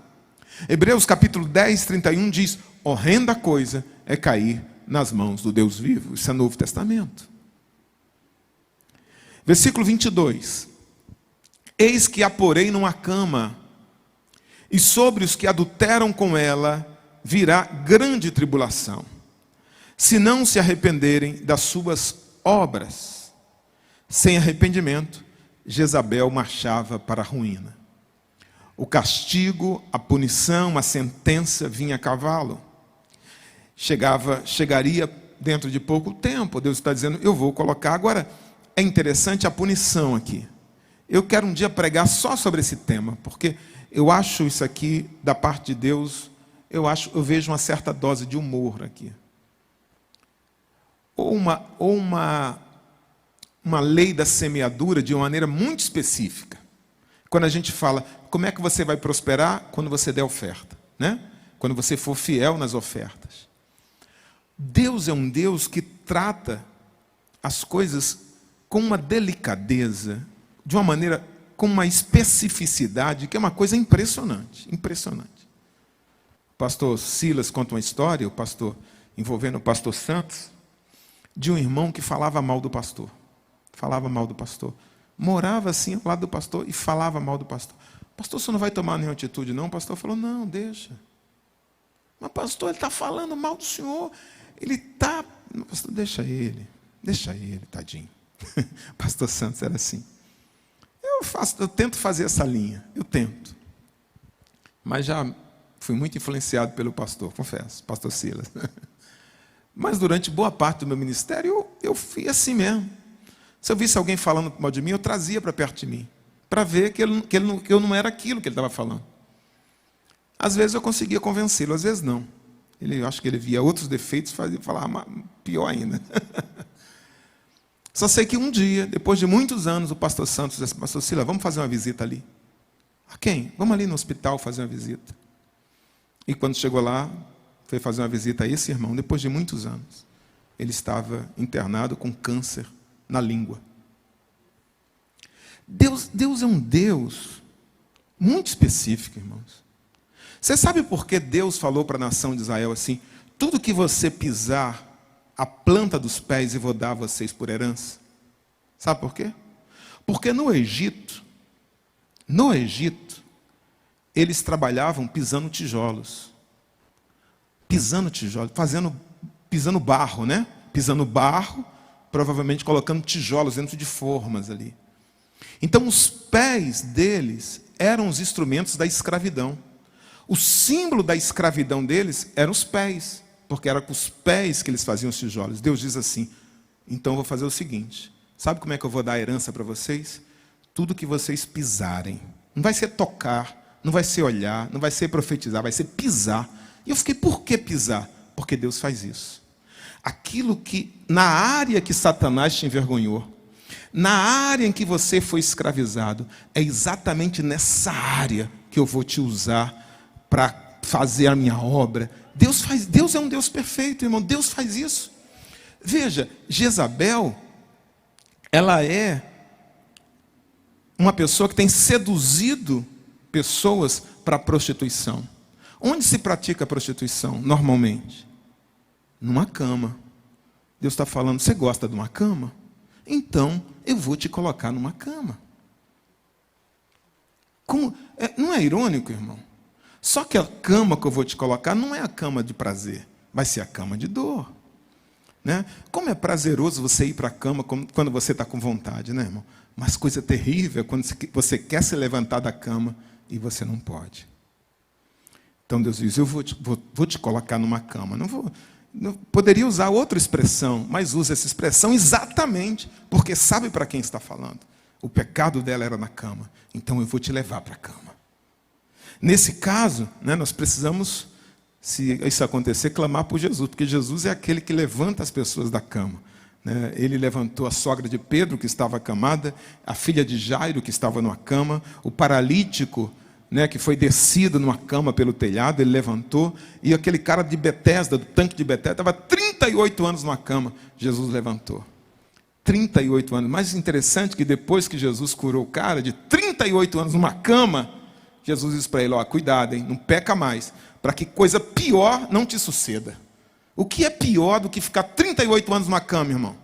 Hebreus capítulo 10, 31 diz, horrenda coisa é cair nas mãos do Deus vivo. Isso é Novo Testamento. Versículo 22. Eis que a porei numa cama, e sobre os que adulteram com ela virá grande tribulação, se não se arrependerem das suas obras. Sem arrependimento, Jezabel marchava para a ruína. O castigo, a punição, a sentença vinha a cavalo. Chegaria dentro de pouco tempo. Deus está dizendo, eu vou colocar. Agora, é interessante a punição aqui. Eu quero um dia pregar só sobre esse tema, porque eu acho isso aqui, da parte de Deus, eu vejo uma certa dose de humor aqui. Ou uma lei da semeadura de uma maneira muito específica. Quando a gente fala, como é que você vai prosperar? Quando você der oferta, né? Quando você for fiel nas ofertas. Deus é um Deus que trata as coisas com uma delicadeza, de uma maneira, com uma especificidade, que é uma coisa impressionante, impressionante. O pastor Silas conta uma história, envolvendo o pastor Santos, de um irmão que falava mal do pastor. Falava mal do pastor. Morava assim ao lado do pastor e falava mal do pastor. Pastor, você não vai tomar nenhuma atitude, não? O pastor falou, não, deixa. Mas pastor, ele está falando mal do senhor. Ele está... Pastor, deixa ele, tadinho. Pastor Santos era assim. Eu tento fazer essa linha, eu tento. Mas já fui muito influenciado pelo pastor, confesso, pastor Silas. Mas durante boa parte do meu ministério, eu fui assim mesmo. Se eu visse alguém falando mal de mim, eu trazia para perto de mim, para ver que eu não era aquilo que ele estava falando. Às vezes eu conseguia convencê-lo, às vezes não. Eu acho que ele via outros defeitos e falava pior ainda. Só sei que um dia, depois de muitos anos, o pastor Santos disse, pastor Silas, vamos fazer uma visita ali. A quem? Vamos ali no hospital fazer uma visita. E quando chegou lá, foi fazer uma visita a esse irmão, depois de muitos anos. Ele estava internado com câncer na língua. Deus é um Deus muito específico, irmãos. Você sabe por que Deus falou para a nação de Israel assim, tudo que você pisar, a planta dos pés, eu vou dar a vocês por herança? Sabe por quê? Porque no Egito, No Egito, eles trabalhavam pisando tijolos. Pisando tijolos, pisando barro, né? Pisando barro, provavelmente colocando tijolos dentro de formas ali. Então, os pés deles eram os instrumentos da escravidão. O símbolo da escravidão deles eram os pés, porque era com os pés que eles faziam os tijolos. Deus diz assim: então eu vou fazer o seguinte, sabe como é que eu vou dar a herança para vocês? Tudo que vocês pisarem. Não vai ser tocar, não vai ser olhar, não vai ser profetizar, vai ser pisar. E eu fiquei, por que pisar? Porque Deus faz isso. Aquilo que, na área que Satanás te envergonhou, na área em que você foi escravizado, é exatamente nessa área que eu vou te usar para fazer a minha obra. Deus é um Deus perfeito, irmão. Deus faz isso. Veja, Jezabel, ela é uma pessoa que tem seduzido pessoas para a prostituição. Onde se pratica a prostituição, normalmente? Numa cama. Deus está falando, você gosta de uma cama? Então, eu vou te colocar numa cama. Não é irônico, irmão? Só que a cama que eu vou te colocar não é a cama de prazer, vai ser a cama de dor. Né? Como é prazeroso você ir para a cama quando você está com vontade, né, irmão? Mas coisa terrível é quando você quer se levantar da cama e você não pode. Então Deus diz, eu vou te colocar numa cama. Poderia usar outra expressão, mas usa essa expressão exatamente porque sabe para quem está falando. O pecado dela era na cama, então eu vou te levar para a cama. Nesse caso, né, nós precisamos, se isso acontecer, clamar por Jesus, porque Jesus é aquele que levanta as pessoas da cama. Né? Ele levantou a sogra de Pedro, que estava acamada, a filha de Jairo, que estava numa cama, o paralítico, né, que foi descido numa cama pelo telhado, ele levantou, e aquele cara de Betesda, do tanque de Betesda, estava 38 anos numa cama, Jesus levantou. 38 anos. Mais interessante que depois que Jesus curou o cara, de 38 anos numa cama, Jesus disse para ele, cuidado, hein, não peca mais, para que coisa pior não te suceda. O que é pior do que ficar 38 anos numa cama, irmão?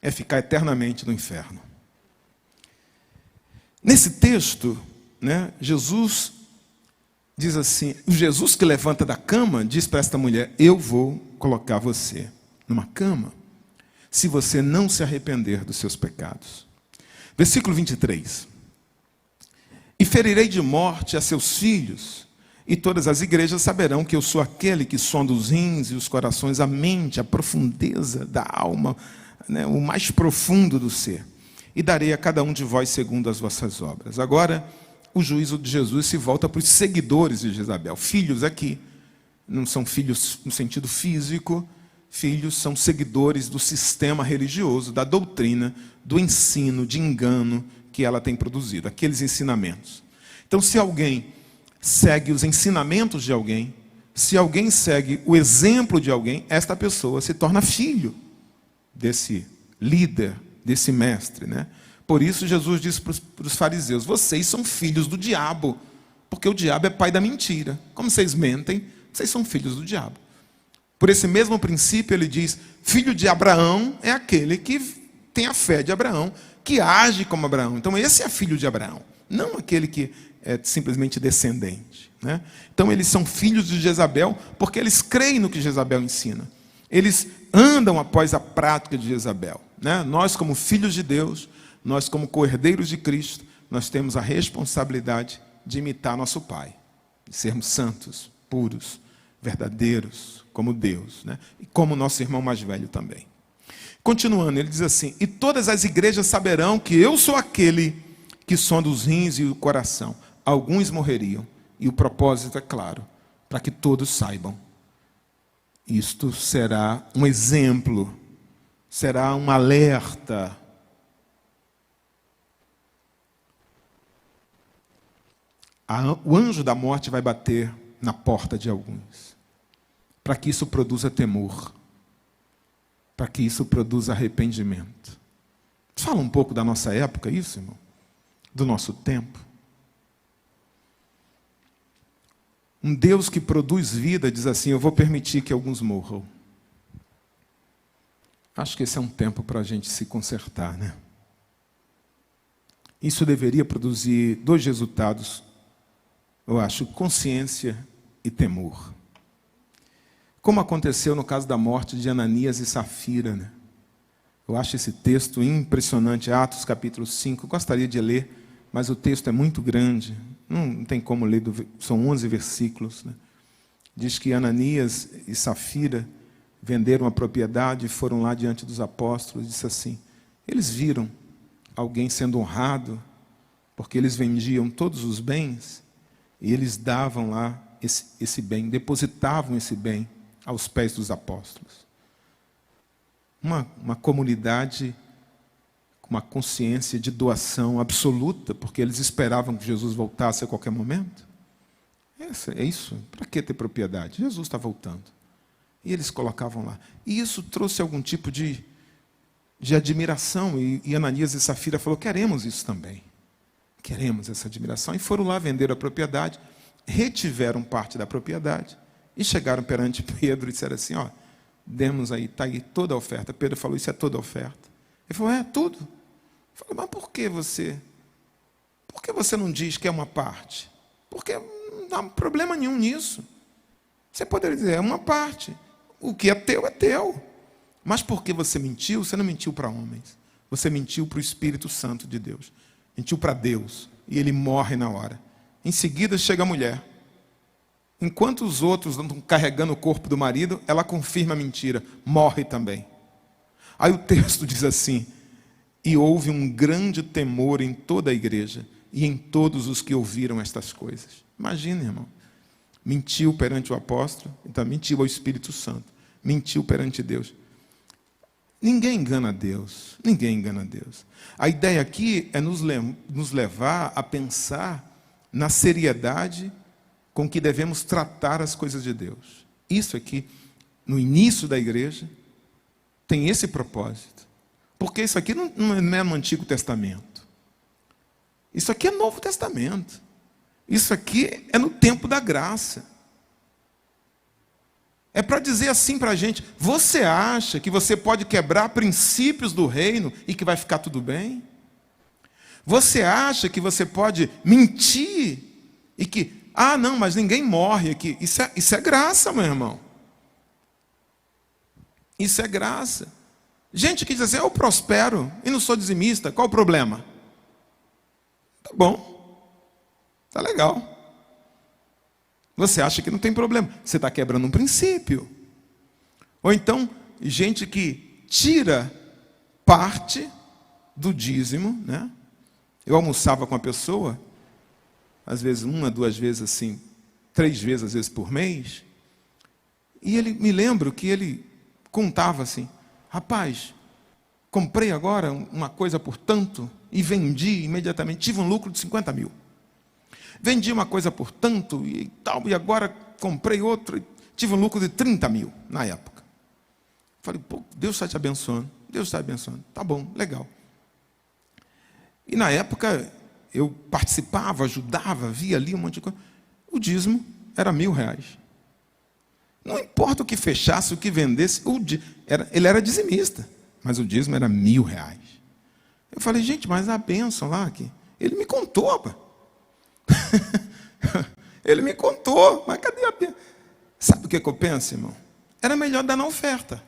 É ficar eternamente no inferno. Nesse texto, né, Jesus diz assim, o Jesus que levanta da cama, diz para esta mulher, eu vou colocar você numa cama, se você não se arrepender dos seus pecados. Versículo 23. E ferirei de morte a seus filhos, e todas as igrejas saberão que eu sou aquele que sonda os rins e os corações, a mente, a profundeza da alma, né, o mais profundo do ser. E darei a cada um de vós segundo as vossas obras. Agora, o juízo de Jesus se volta para os seguidores de Jezabel. Filhos aqui, não são filhos no sentido físico, filhos são seguidores do sistema religioso, da doutrina, do ensino, de engano que ela tem produzido, aqueles ensinamentos. Então, se alguém segue os ensinamentos de alguém, se alguém segue o exemplo de alguém, esta pessoa se torna filho desse líder, desse mestre, né? Por isso Jesus disse para os fariseus, vocês são filhos do diabo, porque o diabo é pai da mentira. Como vocês mentem, vocês são filhos do diabo. Por esse mesmo princípio ele diz, filho de Abraão é aquele que tem a fé de Abraão, que age como Abraão. Então esse é filho de Abraão, não aquele que é simplesmente descendente, né? Então eles são filhos de Jezabel, porque eles creem no que Jezabel ensina. Eles andam após a prática de Jezabel, né? Nós como filhos de Deus, nós como co-herdeiros de Cristo, nós temos a responsabilidade de imitar nosso Pai, de sermos santos, puros, verdadeiros, como Deus, né? E como nosso irmão mais velho também. Continuando, ele diz assim, e todas as igrejas saberão que eu sou aquele que sonda os rins e o coração. Alguns morreriam, e o propósito é claro, para que todos saibam. Isto será um exemplo, será um alerta. O anjo da morte vai bater na porta de alguns, para que isso produza temor, para que isso produza arrependimento. Fala um pouco da nossa época, isso, irmão? Do nosso tempo. Um Deus que produz vida diz assim, eu vou permitir que alguns morram. Acho que esse é um tempo para a gente se consertar, né? Isso deveria produzir dois resultados, eu acho: consciência e temor. Como aconteceu no caso da morte de Ananias e Safira, né? Eu acho esse texto impressionante, Atos capítulo 5, gostaria de ler, mas o texto é muito grande, não tem como ler, são 11 versículos, né? Diz que Ananias e Safira venderam a propriedade e foram lá diante dos apóstolos, e disse assim, eles viram alguém sendo honrado, porque eles vendiam todos os bens, e eles davam lá esse bem, depositavam esse bem aos pés dos apóstolos. Uma comunidade com uma consciência de doação absoluta, porque eles esperavam que Jesus voltasse a qualquer momento. É isso. Para que ter propriedade? Jesus está voltando. E eles colocavam lá. E isso trouxe algum tipo de admiração. E Ananias e Safira falou, queremos isso também. Queremos essa admiração. E foram lá vender a propriedade, retiveram parte da propriedade e chegaram perante Pedro e disseram assim, ó, demos aí, está aí toda a oferta. Pedro falou, isso é toda a oferta. Ele falou, é tudo. Ele falou, mas por que você não diz que é uma parte? Porque não há problema nenhum nisso. Você poderia dizer, é uma parte. O que é teu, é teu. Mas porque você mentiu, você não mentiu para homens. Você mentiu para o Espírito Santo de Deus. Mentiu para Deus. E ele morre na hora. Em seguida chega a mulher. Enquanto os outros estão carregando o corpo do marido, ela confirma a mentira. Morre também. Aí o texto diz assim, e houve um grande temor em toda a igreja e em todos os que ouviram estas coisas. Imagina, irmão. Mentiu perante o apóstolo, então mentiu ao Espírito Santo. Mentiu perante Deus. Ninguém engana Deus. Ninguém engana Deus. A ideia aqui é nos levar a pensar na seriedade com que devemos tratar as coisas de Deus. Isso aqui, no início da igreja, tem esse propósito. Porque isso aqui não é no Antigo Testamento. Isso aqui é Novo Testamento. Isso aqui é no tempo da graça. É para dizer assim para a gente, você acha que você pode quebrar princípios do reino e que vai ficar tudo bem? Você acha que você pode mentir e que, não, mas ninguém morre aqui. Isso é graça, meu irmão. Isso é graça. Gente que diz assim, eu prospero e não sou dizimista, qual o problema? Tá bom. Tá legal. Você acha que não tem problema. Você está quebrando um princípio. Ou então, gente que tira parte do dízimo, né? Eu almoçava com a pessoa, às vezes 1, 2 vezes assim, 3 vezes às vezes por mês, e me lembro que ele contava assim, rapaz, comprei agora uma coisa por tanto e vendi imediatamente, tive um lucro de 50 mil. Vendi uma coisa por tanto e tal, e agora comprei outra e tive um lucro de 30 mil na época. Falei, pô, Deus está te abençoando, Deus está te abençoando. Tá bom, legal. E na época eu participava, ajudava, via ali um monte de coisa. O dízimo era R$1.000. Não importa o que fechasse, o que vendesse, ele era dizimista, mas o dízimo era R$1.000. Eu falei, gente, mas a bênção lá, aqui, ele me contou, pá. Ele me contou, mas cadê a bênção? Sabe o que eu penso, irmão? Era melhor dar na oferta.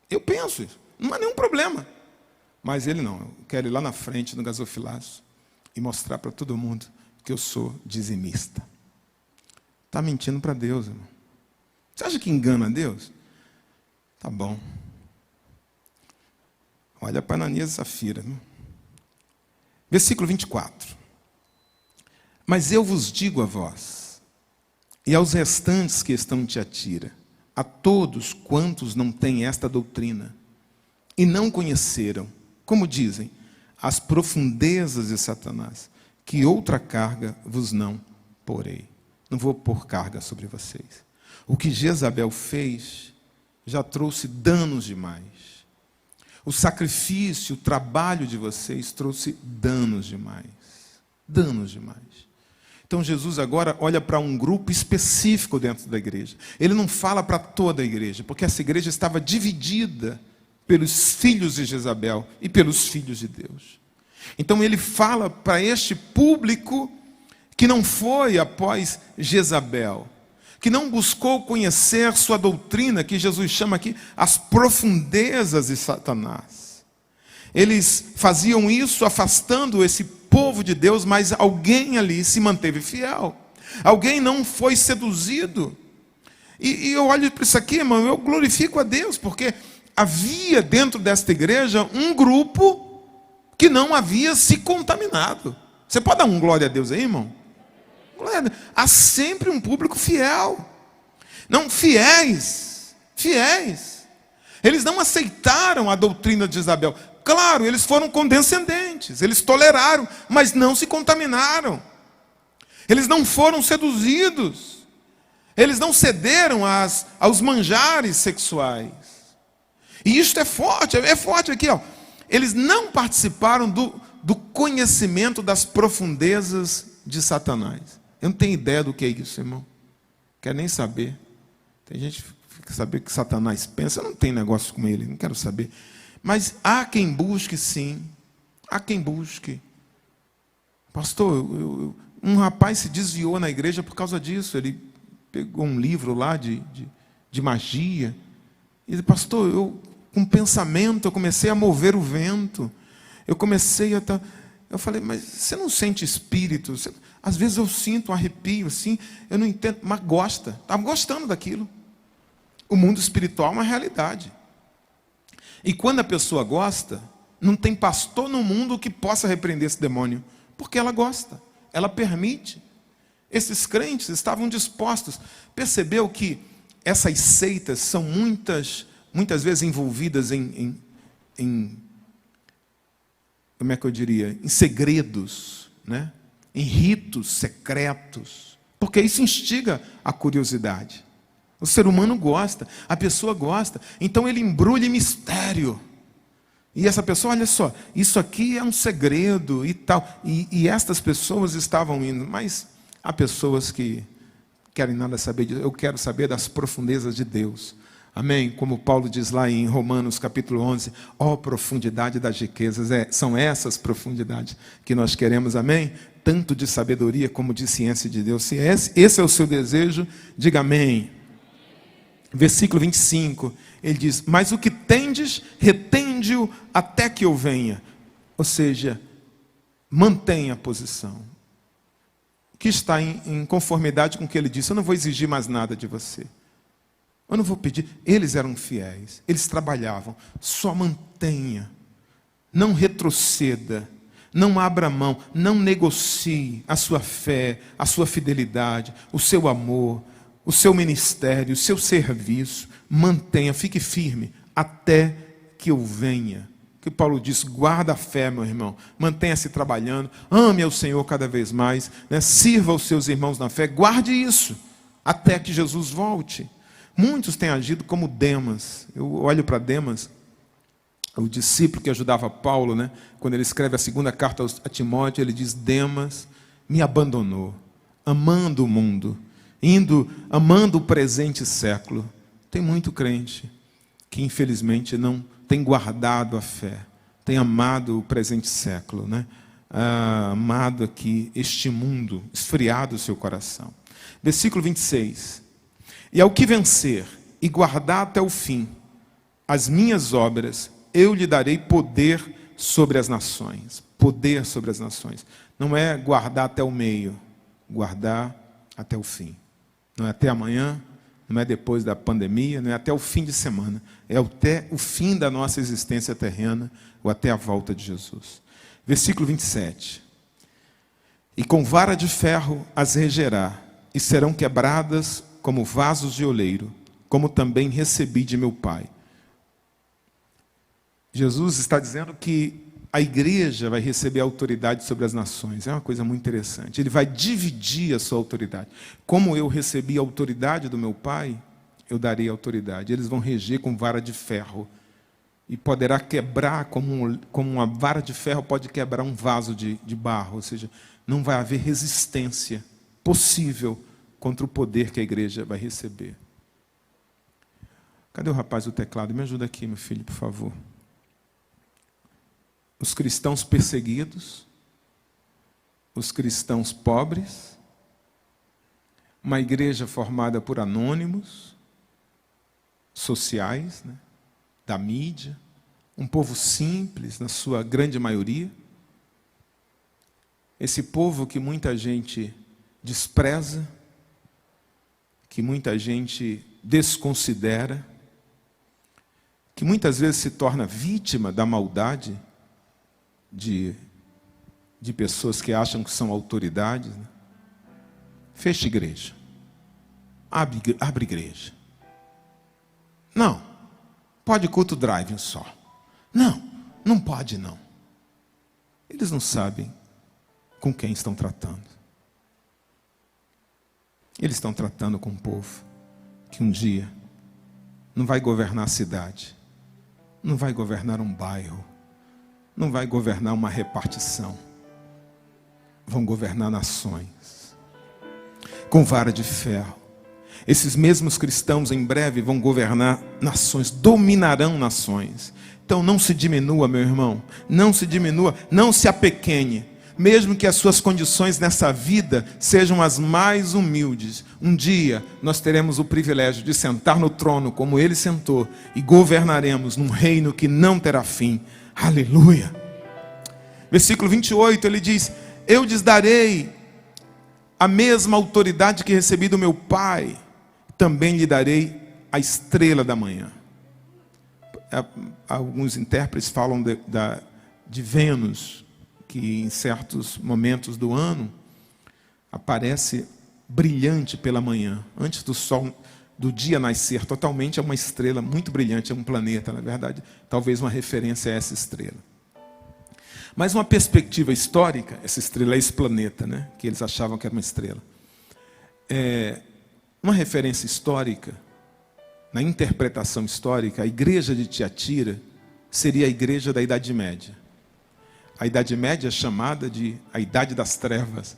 Eu penso isso, não há nenhum problema. Mas ele não, eu quero ir lá na frente no gasofilaço e mostrar para todo mundo que eu sou dizimista. Está mentindo para Deus, irmão. Você acha que engana Deus? Tá bom. Olha para Ananias e Safira. Viu? Versículo 24. Mas eu vos digo a vós, e aos restantes que estão em Tiatira, a todos quantos não têm esta doutrina, e não conheceram, como dizem, as profundezas de Satanás, que outra carga vos não porei. Não vou pôr carga sobre vocês. O que Jezabel fez já trouxe danos demais. O sacrifício, o trabalho de vocês trouxe danos demais. Danos demais. Então Jesus agora olha para um grupo específico dentro da igreja. Ele não fala para toda a igreja, porque essa igreja estava dividida pelos filhos de Jezabel e pelos filhos de Deus. Então ele fala para este público que não foi após Jezabel, que não buscou conhecer sua doutrina, que Jesus chama aqui as profundezas de Satanás. Eles faziam isso afastando esse povo de Deus, mas alguém ali se manteve fiel. Alguém não foi seduzido. E eu olho para isso aqui, irmão, eu glorifico a Deus, porque havia dentro desta igreja um grupo que não havia se contaminado. Você pode dar um glória a Deus aí, irmão? Glória a Deus. Há sempre um público fiel. Não, fiéis. Eles não aceitaram a doutrina de Jezabel. Claro, eles foram condescendentes, eles toleraram, mas não se contaminaram. Eles não foram seduzidos. Eles não cederam aos manjares sexuais. E isto é forte aqui, ó. Eles não participaram do conhecimento das profundezas de Satanás. Eu não tenho ideia do que é isso, irmão. Quero nem saber. Tem gente que fica saber o que Satanás pensa. Eu não tenho negócio com ele, não quero saber. Mas há quem busque, sim. Há quem busque. Pastor, um rapaz se desviou na igreja por causa disso. Ele pegou um livro lá de magia. E disse, pastor, com um pensamento, eu comecei a mover o vento. Eu falei, mas você não sente espírito? Às vezes eu sinto um arrepio, assim, eu não entendo, mas gosta. Estava gostando daquilo. O mundo espiritual é uma realidade. E quando a pessoa gosta, não tem pastor no mundo que possa repreender esse demônio, porque ela gosta, ela permite. Esses crentes estavam dispostos. Percebeu que essas seitas são muitas vezes envolvidas em como é que eu diria? Em segredos, né? Em ritos secretos, porque isso instiga a curiosidade. O ser humano gosta, a pessoa gosta, então ele embrulha em mistério. E essa pessoa, olha só, isso aqui é um segredo e tal. E estas pessoas estavam indo, mas há pessoas que querem nada saber disso. Eu quero saber das profundezas de Deus. Amém? Como Paulo diz lá em Romanos capítulo 11, ó profundidade das riquezas, são essas profundidades que nós queremos, amém? Tanto de sabedoria como de ciência de Deus. Se esse é o seu desejo, diga amém. Versículo 25, ele diz, mas o que tendes, retende-o até que eu venha. Ou seja, mantenha a posição. Que está em conformidade com o que ele disse. Eu não vou exigir mais nada de você. Eu não vou pedir. Eles eram fiéis, eles trabalhavam. Só mantenha. Não retroceda. Não abra mão. Não negocie a sua fé, a sua fidelidade, o seu amor, o seu ministério, o seu serviço. Mantenha, fique firme até que eu venha. Que Paulo diz, guarda a fé, meu irmão, mantenha-se trabalhando, ame ao Senhor cada vez mais, né? Sirva os seus irmãos na fé, guarde isso, até que Jesus volte. Muitos têm agido como Demas. Eu olho para Demas, o discípulo que ajudava Paulo, né? Quando ele escreve a segunda carta a Timóteo, ele diz, Demas me abandonou, amando o mundo, amando o presente século. Tem muito crente que infelizmente não tem guardado a fé, tem amado o presente século, né? Amado aqui este mundo, esfriado o seu coração. Versículo 26. E ao que vencer e guardar até o fim as minhas obras, eu lhe darei poder sobre as nações. Poder sobre as nações. Não é guardar até o meio, guardar até o fim. Não é até amanhã, não é depois da pandemia, não é até o fim de semana. É até o fim da nossa existência terrena, ou até a volta de Jesus. Versículo 27. E com vara de ferro as regerá, e serão quebradas como vasos de oleiro, como também recebi de meu Pai. Jesus está dizendo que a igreja vai receber autoridade sobre as nações. É uma coisa muito interessante. Ele vai dividir a sua autoridade. Como eu recebi a autoridade do meu Pai, eu darei autoridade. Eles vão reger com vara de ferro. E poderá quebrar, como uma vara de ferro pode quebrar um vaso de barro. Ou seja, não vai haver resistência possível contra o poder que a igreja vai receber. Cadê o rapaz do teclado? Me ajuda aqui, meu filho, por favor. os cristãos perseguidos, os cristãos pobres, uma igreja formada por anônimos, sociais, né, da mídia, um povo simples, na sua grande maioria. Esse povo que muita gente despreza, que muita gente desconsidera, que muitas vezes se torna vítima da maldade de pessoas que acham que são autoridades, né? Feche igreja. Abre igreja. Não. Pode culto drive só. Não pode não. Eles não sabem com quem estão tratando. Eles estão tratando com um povo que um dia não vai governar a cidade, não vai governar um bairro, não vai governar uma repartição. Vão governar nações com vara de ferro. Esses mesmos cristãos em breve vão governar nações, dominarão nações. Então não se diminua, meu irmão, não se diminua, não se apequene. Mesmo que as suas condições nessa vida sejam as mais humildes, um dia nós teremos o privilégio de sentar no trono como ele sentou e governaremos num reino que não terá fim. Aleluia! Versículo 28, ele diz: eu lhes darei a mesma autoridade que recebi do meu Pai, também lhe darei a estrela da manhã. Alguns intérpretes falam de Vênus, que em certos momentos do ano aparece brilhante pela manhã, antes do sol, do dia nascer, totalmente é uma estrela muito brilhante, é um planeta, na verdade, talvez uma referência a essa estrela. Mas uma perspectiva histórica, essa estrela é esse planeta, né, que eles achavam que era uma estrela. Uma referência histórica, na interpretação histórica, a igreja de Tiatira seria a igreja da Idade Média. A Idade Média é chamada de a Idade das Trevas.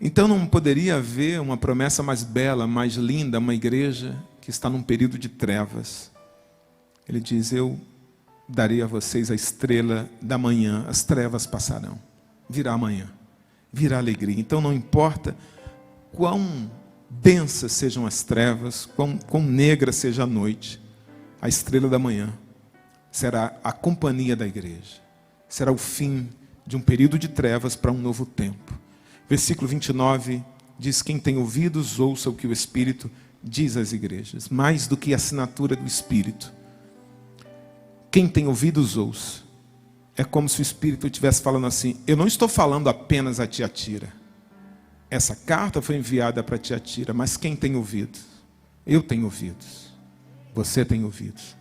Então não poderia haver uma promessa mais bela, mais linda, uma igreja que está num período de trevas. Ele diz: eu darei a vocês a estrela da manhã, as trevas passarão. Virá amanhã, virá alegria. Então não importa quão densas sejam as trevas, quão negra seja a noite, a estrela da manhã será a companhia da igreja. Será o fim de um período de trevas para um novo tempo. Versículo 29 diz: quem tem ouvidos, ouça o que o Espírito diz às igrejas. Mais do que a assinatura do Espírito. Quem tem ouvidos, ouça. É como se o Espírito estivesse falando assim: eu não estou falando apenas a Tiatira. Essa carta foi enviada para Tiatira, mas quem tem ouvidos? Eu tenho ouvidos. Você tem ouvidos.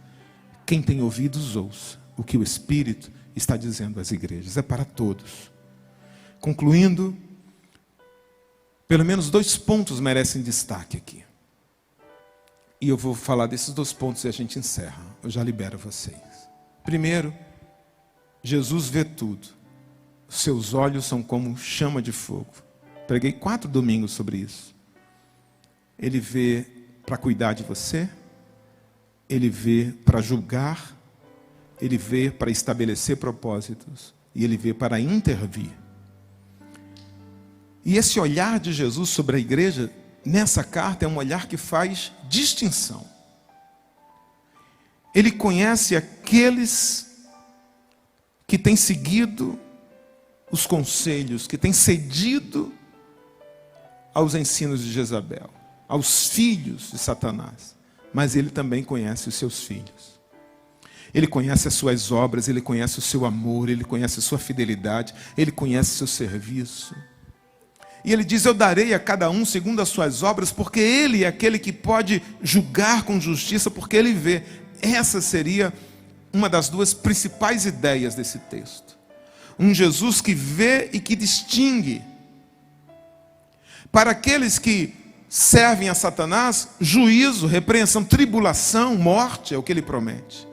Quem tem ouvidos, ouça o que o Espírito está dizendo às igrejas. É para todos. Concluindo, pelo menos 2 pontos merecem destaque aqui. E eu vou falar desses 2 pontos e a gente encerra. Eu já libero vocês. Primeiro, Jesus vê tudo. Seus olhos são como chama de fogo. Preguei 4 domingos sobre isso. Ele vê para cuidar de você. Ele vê para julgar. Ele vê para estabelecer propósitos. E ele vê para intervir. E esse olhar de Jesus sobre a igreja, nessa carta, é um olhar que faz distinção. Ele conhece aqueles que têm seguido os conselhos, que têm cedido aos ensinos de Jezabel, aos filhos de Satanás. Mas ele também conhece os seus filhos. Ele conhece as suas obras, ele conhece o seu amor, ele conhece a sua fidelidade, ele conhece o seu serviço. E ele diz: eu darei a cada um segundo as suas obras, porque ele é aquele que pode julgar com justiça, porque ele vê. Essa seria uma das 2 principais ideias desse texto. Um Jesus que vê e que distingue. Para aqueles que servem a Satanás, juízo, repreensão, tribulação, morte, é o que ele promete.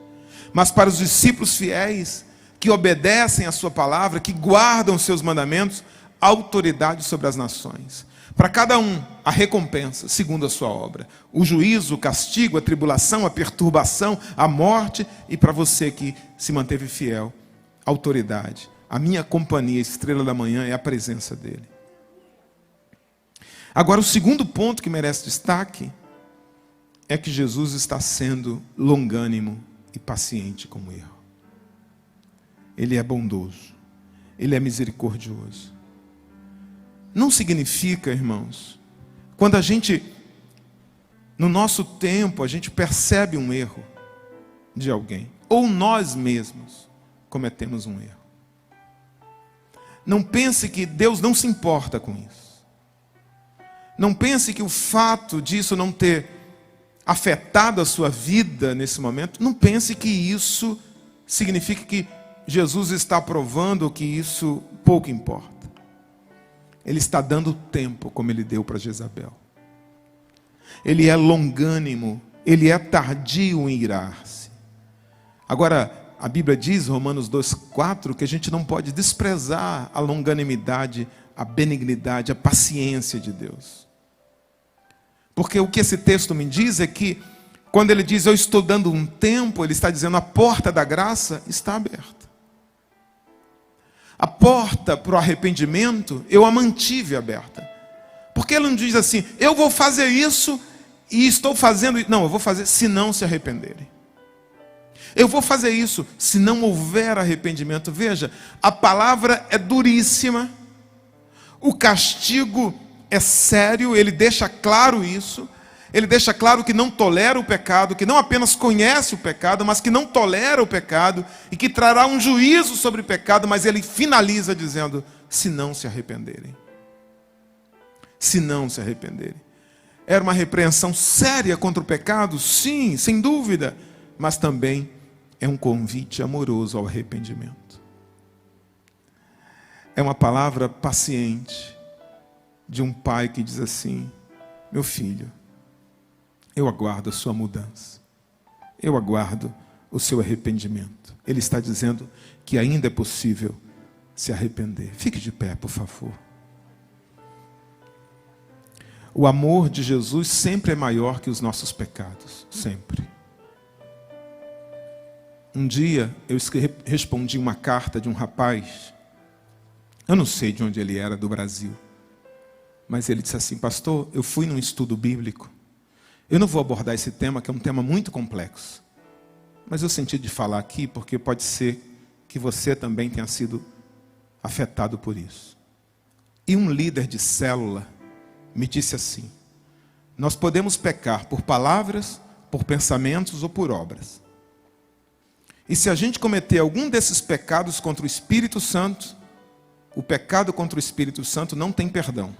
Mas para os discípulos fiéis, que obedecem a sua palavra, que guardam os seus mandamentos, autoridade sobre as nações. Para cada um, a recompensa, segundo a sua obra. O juízo, o castigo, a tribulação, a perturbação, a morte. E para você que se manteve fiel, autoridade. A minha companhia, estrela da manhã, é a presença dele. Agora, o segundo ponto que merece destaque é que Jesus está sendo longânimo e paciente com o erro. Ele é bondoso. Ele é misericordioso. Não significa, irmãos, quando a gente, no nosso tempo, a gente percebe um erro de alguém, ou nós mesmos cometemos um erro. Não pense que Deus não se importa com isso. Não pense que o fato disso não ter afetado a sua vida nesse momento, não pense que isso significa que Jesus está provando que isso pouco importa. Ele está dando tempo, como ele deu para Jezabel. Ele é longânimo, ele é tardio em irar-se. Agora, a Bíblia diz, Romanos 2,4, que a gente não pode desprezar a longanimidade, a benignidade, a paciência de Deus. Porque o que esse texto me diz é que, quando ele diz, eu estou dando um tempo, ele está dizendo, a porta da graça está aberta. A porta para o arrependimento, eu a mantive aberta. Porque ele não diz assim, eu vou fazer isso e estou fazendo isso. Não, eu vou fazer se não se arrependerem. Eu vou fazer isso se não houver arrependimento. Veja, a palavra é duríssima. O castigo é sério, ele deixa claro isso. Ele deixa claro que não tolera o pecado, que não apenas conhece o pecado, mas que não tolera o pecado e que trará um juízo sobre o pecado, mas ele finaliza dizendo, se não se arrependerem. Se não se arrependerem. Era uma repreensão séria contra o pecado? Sim, sem dúvida, mas também é um convite amoroso ao arrependimento. É uma palavra paciente de um pai que diz assim, meu filho, eu aguardo a sua mudança. Eu aguardo o seu arrependimento. Ele está dizendo que ainda é possível se arrepender. Fique de pé, por favor. O amor de Jesus sempre é maior que os nossos pecados. Sempre. Um dia eu respondi uma carta de um rapaz. Eu não sei de onde ele era, do Brasil. Mas ele disse assim, pastor, eu fui num estudo bíblico. Eu não vou abordar esse tema, que é um tema muito complexo. Mas eu senti de falar aqui, porque pode ser que você também tenha sido afetado por isso. E um líder de célula me disse assim, nós podemos pecar por palavras, por pensamentos ou por obras. E se a gente cometer algum desses pecados contra o Espírito Santo, o pecado contra o Espírito Santo não tem perdão.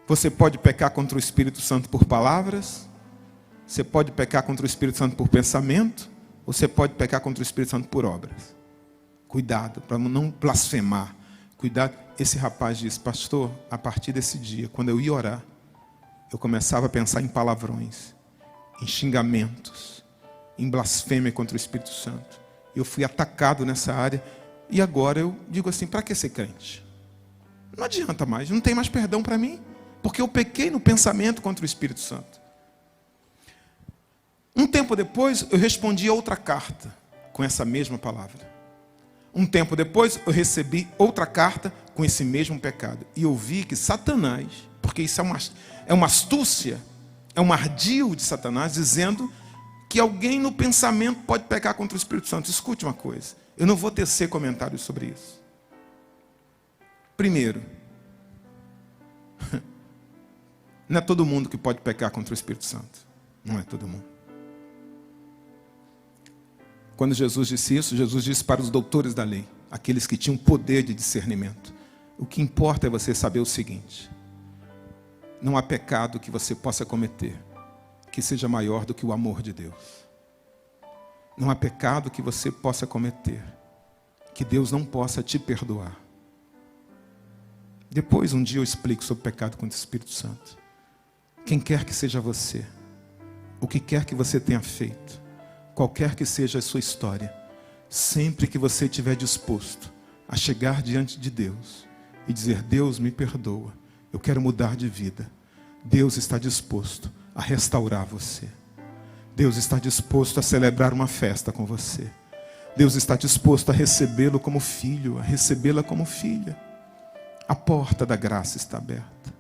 Você pode pecar contra o Espírito Santo por palavras, você pode pecar contra o Espírito Santo por pensamento, ou você pode pecar contra o Espírito Santo por obras. Cuidado, para não blasfemar. Cuidado. Esse rapaz disse, pastor, a partir desse dia, quando eu ia orar, eu começava a pensar em palavrões, em xingamentos, em blasfêmia contra o Espírito Santo. Eu fui atacado nessa área, e agora eu digo assim, para que ser crente? Não adianta mais, não tem mais perdão para mim. Porque eu pequei no pensamento contra o Espírito Santo. Um tempo depois, eu respondi outra carta com essa mesma palavra. Um tempo depois, eu recebi outra carta com esse mesmo pecado. E eu vi que Satanás, porque isso é uma astúcia, é um ardil de Satanás, dizendo que alguém no pensamento pode pecar contra o Espírito Santo. Escute uma coisa, eu não vou tecer comentários sobre isso. Primeiro, não é todo mundo que pode pecar contra o Espírito Santo. Não é todo mundo. Quando Jesus disse isso, Jesus disse para os doutores da lei, aqueles que tinham poder de discernimento, o que importa é você saber o seguinte, não há pecado que você possa cometer que seja maior do que o amor de Deus. Não há pecado que você possa cometer que Deus não possa te perdoar. Depois, um dia eu explico sobre o pecado contra o Espírito Santo. Quem quer que seja você, o que quer que você tenha feito, qualquer que seja a sua história, sempre que você estiver disposto a chegar diante de Deus e dizer, Deus me perdoa, eu quero mudar de vida, Deus está disposto a restaurar você. Deus está disposto a celebrar uma festa com você. Deus está disposto a recebê-lo como filho, a recebê-la como filha. A porta da graça está aberta.